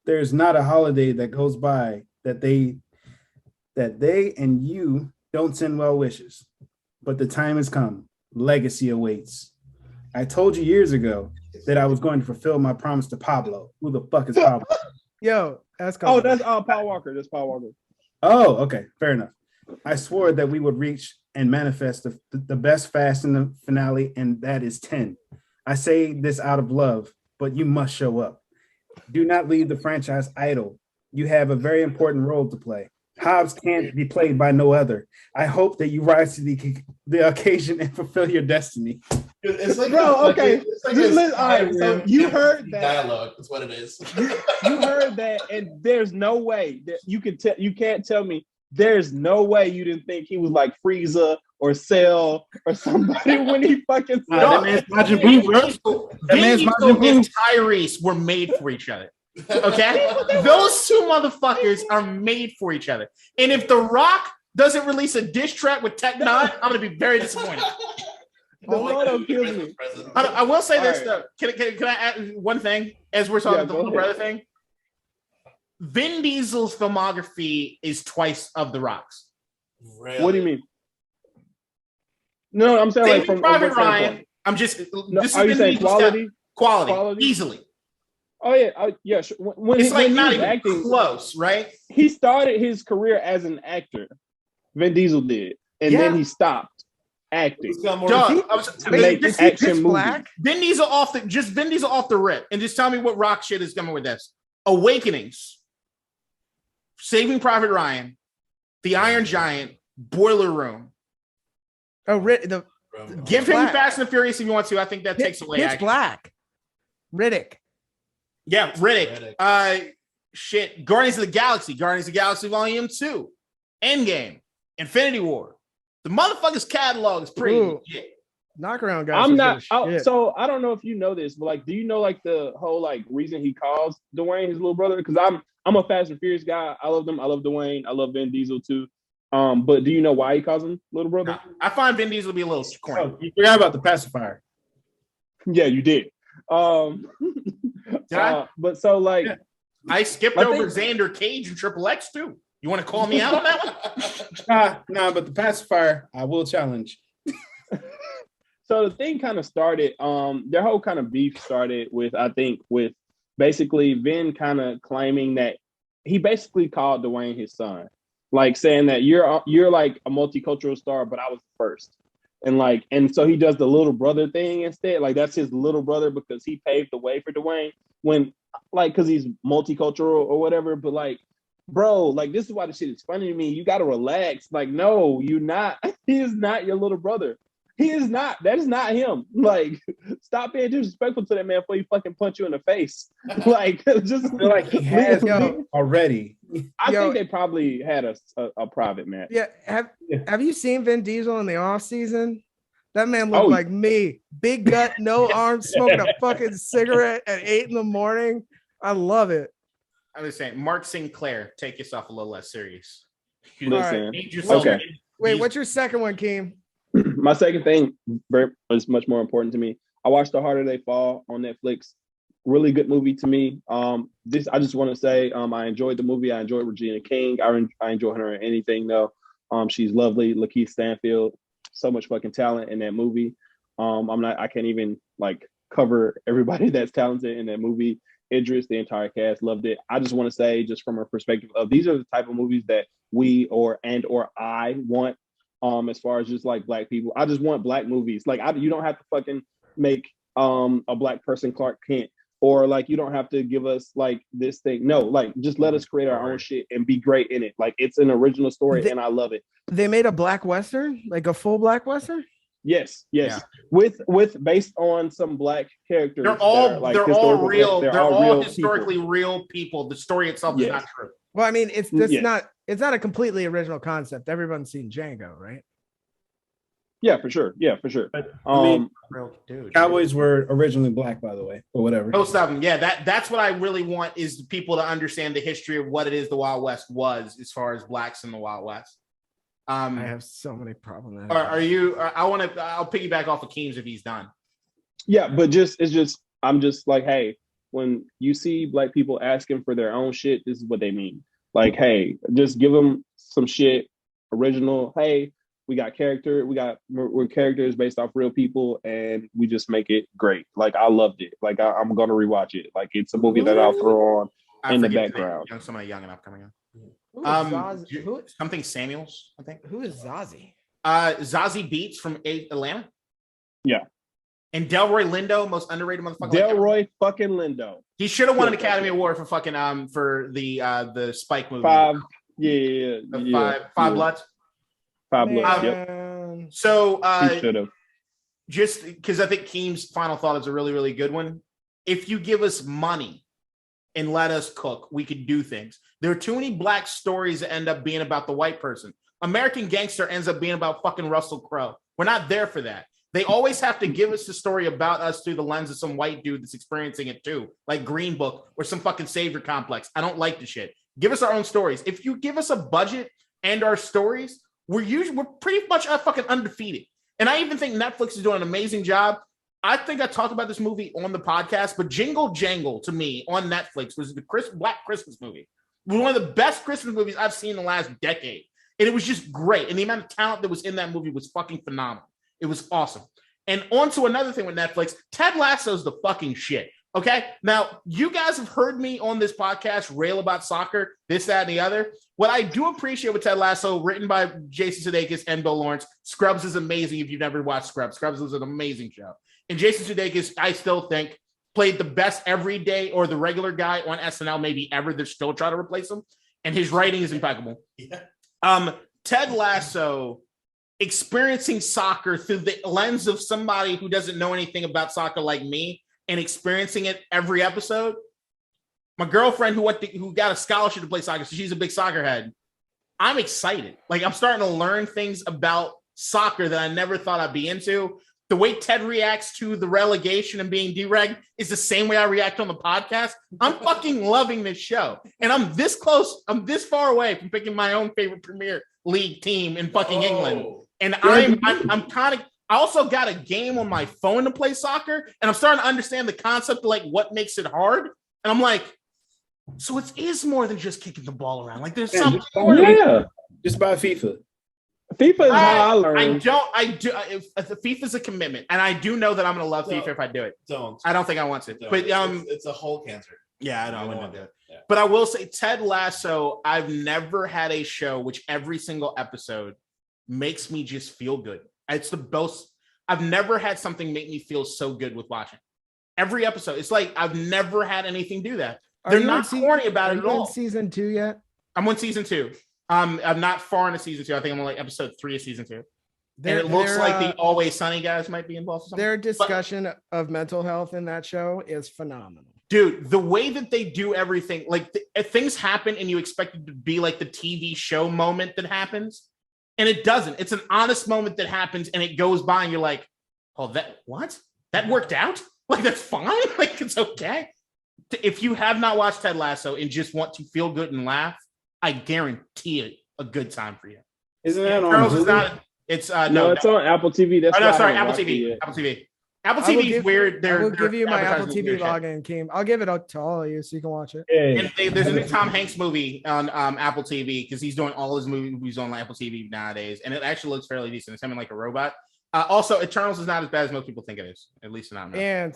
There is not a holiday that goes by that they and you don't send well wishes. But the time has come. Legacy awaits. I told you years ago that I was going to fulfill my promise to Pablo. Who the fuck is Pablo? Yo, that's Paul Walker. That's Paul Walker. Oh, okay. Fair enough. I swore that we would reach and manifest the best fast in the finale, and that is 10. I say this out of love, but you must show up. Do not leave the franchise idle. You have a very important role to play. Hobbs can't be played by no other. I hope that you rise to the occasion and fulfill your destiny. It's like, bro, okay. All right, so you heard that dialogue. That's what it is. You heard that, and there's no way that you can tell. You can't tell me. There's no way you didn't think he was like Frieza or Cell or somebody when he fucking. That man's Majin Buu. That man's Majin Buu. And Tyrese were made for each other. Okay, those two motherfuckers are made for each other. And if The Rock doesn't release a diss track with Tech Nine, I'm gonna be very disappointed. I will say this though. Can I add one thing as we're talking about the little brother thing? Vin Diesel's filmography is twice of The Rock's. Really? What do you mean? No, I'm saying like from Private Ryan. I'm just. No, this are you saying quality? Quality, easily. Oh yeah, sure. When it's like not even acting close, right? He started his career as an actor. Vin Diesel did, and then he stopped acting. Action movies. Vin Diesel off the rip, and just tell me what Rock shit is coming with this. Awakenings, Saving Private Ryan, The Iron Giant, Boiler Room. Give him Fast and the Furious if you want to. I think that takes away. Pitch Black. Riddick. Yeah, Riddick. Guardians of the Galaxy Volume 2, Endgame, Infinity War. The motherfucker's catalog is pretty legit. Knockaround guys. I'm not. So I don't know if you know this, but like, do you know like the whole like reason he calls Dwayne his little brother? Because I'm a Fast and Furious guy. I love them. I love Dwayne. I love Vin Diesel too. But do you know why he calls him little brother? I find Vin Diesel to be a little corny. Oh, you forgot about the pacifier. Yeah, you did. Did I? But so like, I skipped over Xander Cage and Triple X too. You want to call me out on that one? Nah, but the pacifier, I will challenge. So the thing kind of started, their whole kind of beef started with basically Vin kind of claiming that he basically called Dwayne his son, like saying that you're like a multicultural star, but I was first. And so he does the little brother thing instead. Like that's his little brother because he paved the way for Dwayne when because he's multicultural or whatever. But like, bro, like this is why the shit is funny to me. You got to relax. Like, no, you're not. He is not your little brother. He is not. That is not him. Like, stop being disrespectful to that man before he fucking punch you in the face. Like, just I feel like he has already. I think they probably had a private match. Yeah. Have you seen Vin Diesel in the off season? That man looked like me. Big gut, no arms, smoking a fucking cigarette at 8 a.m. I love it. I was saying, Mark Sinclair, take yourself a little less serious. Listen. Okay. Wait, what's your second one, Keem? My second thing is much more important to me. I watched The Harder They Fall on Netflix. Really good movie to me. I just want to say I enjoyed the movie. I enjoyed Regina King. I enjoy her in anything though. She's lovely. Lakeith Stanfield, so much fucking talent in that movie. I can't even like cover everybody that's talented in that movie. Idris, the entire cast loved it. I just want to say, just from a perspective of these are the type of movies that we or I want. As far as just like Black people, I just want Black movies. Like you don't have to fucking make a Black person Clark Kent, or like you don't have to give us like this thing. No, like just let us create our own shit and be great in it. Like it's an original story and I love it. They made a Black Western, like a full Black Western. Yes. Yeah. With based on some Black characters. They're all real. They're all historically real people. The story itself is not true. Well, I mean, it's not a completely original concept. Everyone's seen Django, right? Yeah, for sure. But, Cowboys were originally Black, by the way, or whatever. Most of them, yeah. That's what I really want is people to understand the history of what it is the Wild West was, as far as Blacks in the Wild West. I have so many problems. I'll piggyback off of Keems if he's done. Yeah, but I'm just like, hey, when you see Black people asking for their own shit, this is what they mean. Like, hey, just give them some shit original. Hey, we're characters based off real people, and we just make it great. Like, I loved it. Like, I'm gonna rewatch it. Like, it's a movie that I'll throw on in the background. Somebody young enough coming on. Something Samuels, I think. Who is Zazie? Zazie Beetz from Atlanta. Yeah. And Delroy Lindo, most underrated motherfucker. Delroy fucking Lindo. He should have won an Academy Award for fucking for the Spike movie. Five Bloods. Five Bloods. Yep. So he should have. Just because I think Keem's final thought is a really, really good one. If you give us money and let us cook, we could do things. There are too many Black stories that end up being about the white person. American Gangster ends up being about fucking Russell Crowe. We're not there for that. They always have to give us the story about us through the lens of some white dude that's experiencing it too, like Green Book or some fucking savior complex. I don't like the shit. Give us our own stories. If you give us a budget and our stories, we're pretty much fucking undefeated. And I even think Netflix is doing an amazing job. I think I talked about this movie on the podcast, but Jingle Jangle to me on Netflix was the Black Christmas movie. It was one of the best Christmas movies I've seen in the last decade. And it was just great. And the amount of talent that was in that movie was fucking phenomenal. It was awesome. And on to another thing with Netflix, Ted Lasso's the fucking shit. Okay. Now, you guys have heard me on this podcast rail about soccer, this, that, and the other. What I do appreciate with Ted Lasso, written by Jason Sudeikis and Bill Lawrence, Scrubs is amazing if you've never watched Scrubs. Scrubs was an amazing show. And Jason Sudeikis, I still think, played the best everyday or the regular guy on SNL maybe ever. They're still trying to replace him. And his writing is impeccable. Yeah. Ted Lasso experiencing soccer through the lens of somebody who doesn't know anything about soccer like me and experiencing it every episode. My girlfriend who got a scholarship to play soccer, so she's a big soccer head. I'm excited. Like, I'm starting to learn things about soccer that I never thought I'd be into. The way Ted reacts to the relegation and being dereg is the same way I react on the podcast. I'm fucking loving this show. And I'm this close. I'm this far away from picking my own favorite Premier League team in fucking England. And I'm kind of, I also got a game on my phone to play soccer, and I'm starting to understand the concept of like what makes it hard. And I'm like, So it is more than just kicking the ball around. Like there's Yeah, something. Just buy FIFA. FIFA is how I learned. FIFA's a commitment, and I do know that I'm gonna love FIFA if I do it. I don't think I want to, but it's a whole cancer. Yeah, I don't want to do it. Yeah. But I will say, Ted Lasso. I've never had a show which every single episode makes me just feel good. It's the most. I've never had something make me feel so good with watching. Every episode, it's like I've never had anything do that. They're not corny about it at all. Season 2 yet? I'm on season 2. I'm not far into season 2. I think I'm on like episode 3 of season 2. And it looks like the Always Sunny guys might be involved. Their discussion of mental health in that show is phenomenal. Dude, the way that they do everything, like if things happen and you expect it to be like the TV show moment that happens, and it doesn't. It's an honest moment that happens and it goes by and you're like, oh, that worked out? Like, that's fine? Like, it's okay? If you have not watched Ted Lasso and just want to feel good and laugh, I guarantee it a good time for you. Isn't that on Hulu? It's on Apple TV. That's Apple TV. Apple TV. Apple TV is weird. I will give you my Apple TV login, Keem. I'll give it to all of you so you can watch it. And there's a new Tom Hanks movie on Apple TV because he's doing all his movies on Apple TV nowadays, and it actually looks fairly decent. It's him like a robot. Also, Eternals is not as bad as most people think it is. At least not. And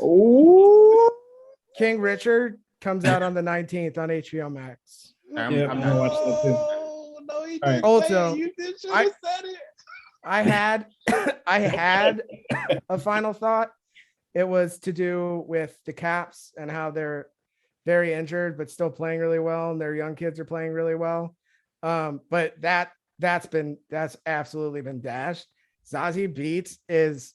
King Richard comes out on the 19th on HBO Max. I'm gonna watch that too. No, he didn't. Also, you should have said it. I had a final thought. It was to do with the Caps and how they're very injured but still playing really well, and their young kids are playing really well. But that's absolutely been dashed. Zazie Beetz is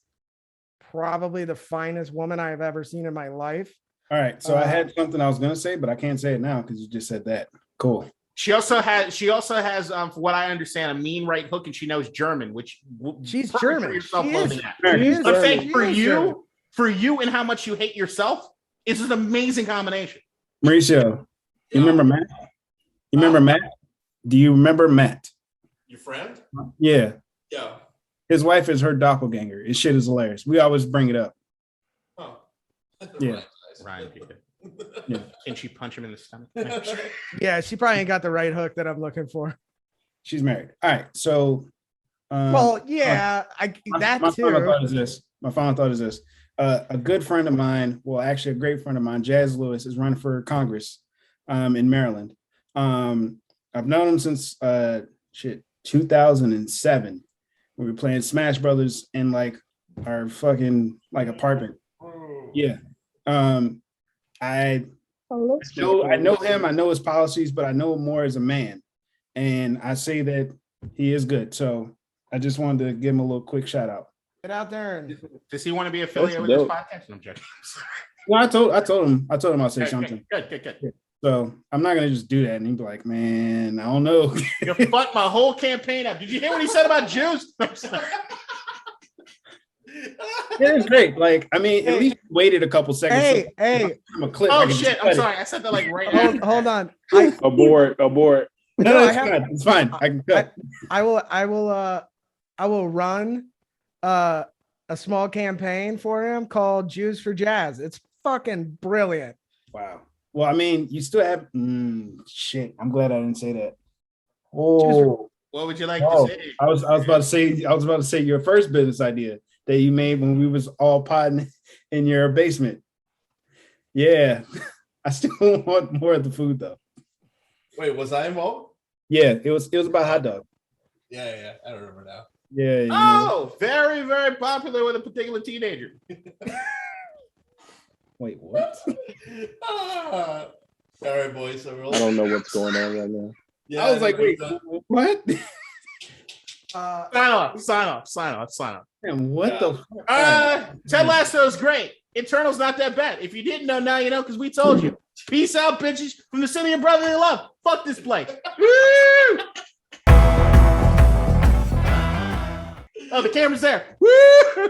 probably the finest woman I've ever seen in my life. All right, so I had something I was gonna say, but I can't say it now because you just said that. Cool. She also has, from what I understand, a mean right hook, and she knows German, which she's German. I'm saying for you and how much you hate yourself, it's an amazing combination. Mauricio, you remember Matt? You remember Matt? Do you remember Matt? Your friend? Yeah. Yeah. His wife is her doppelganger. His shit is hilarious. We always bring it up. Oh. Yeah. Ryan, yeah. Can she punch him in the stomach? Yeah, she probably ain't got the right hook that I'm looking for. She's married. All right. So my final thought is this. A good friend of mine, well, actually a great friend of mine, Jazz Lewis, is running for Congress in Maryland. I've known him since 2007. We were playing Smash Brothers in like our fucking like apartment. Yeah. I know him, I know his policies, but I know him more as a man. And I say that he is good. So I just wanted to give him a little quick shout out. Get out there and does he want to be affiliated with this podcast? I'm joking. Well, I told him I'll say something. Good. So I'm not gonna just do that and he'd be like, man, I don't know. You fucked my whole campaign up. Did you hear what he said about Jews? It was great. Like, I mean, at least waited a couple seconds. Hey. I'm a clip. Oh shit! I'm sorry. I said that like right now. Hold on. Abort. No, it's fine. I can cut. I will run a small campaign for him called Jews for Jazz. It's fucking brilliant. Wow. Well, I mean, you still have shit. I'm glad I didn't say that. Oh, what would you like to say? I was about to say your first business idea that you made when we was all potting in your basement. Yeah. I still want more of the food though. Wait, was I involved? Yeah, it was about hot dog. Yeah. I don't remember now. Yeah. Oh, very, very popular with a particular teenager. Wait, what? Sorry, boys. I don't know what's going on right now. Yeah, I was like, wait, what? Sign off. Man, what the fuck? Ted Lasso is great. Eternal's not that bad. If you didn't know, now you know because we told you. Peace out, bitches, from the city of brotherly love. Fuck this place. Woo! Oh, the camera's there. Woo!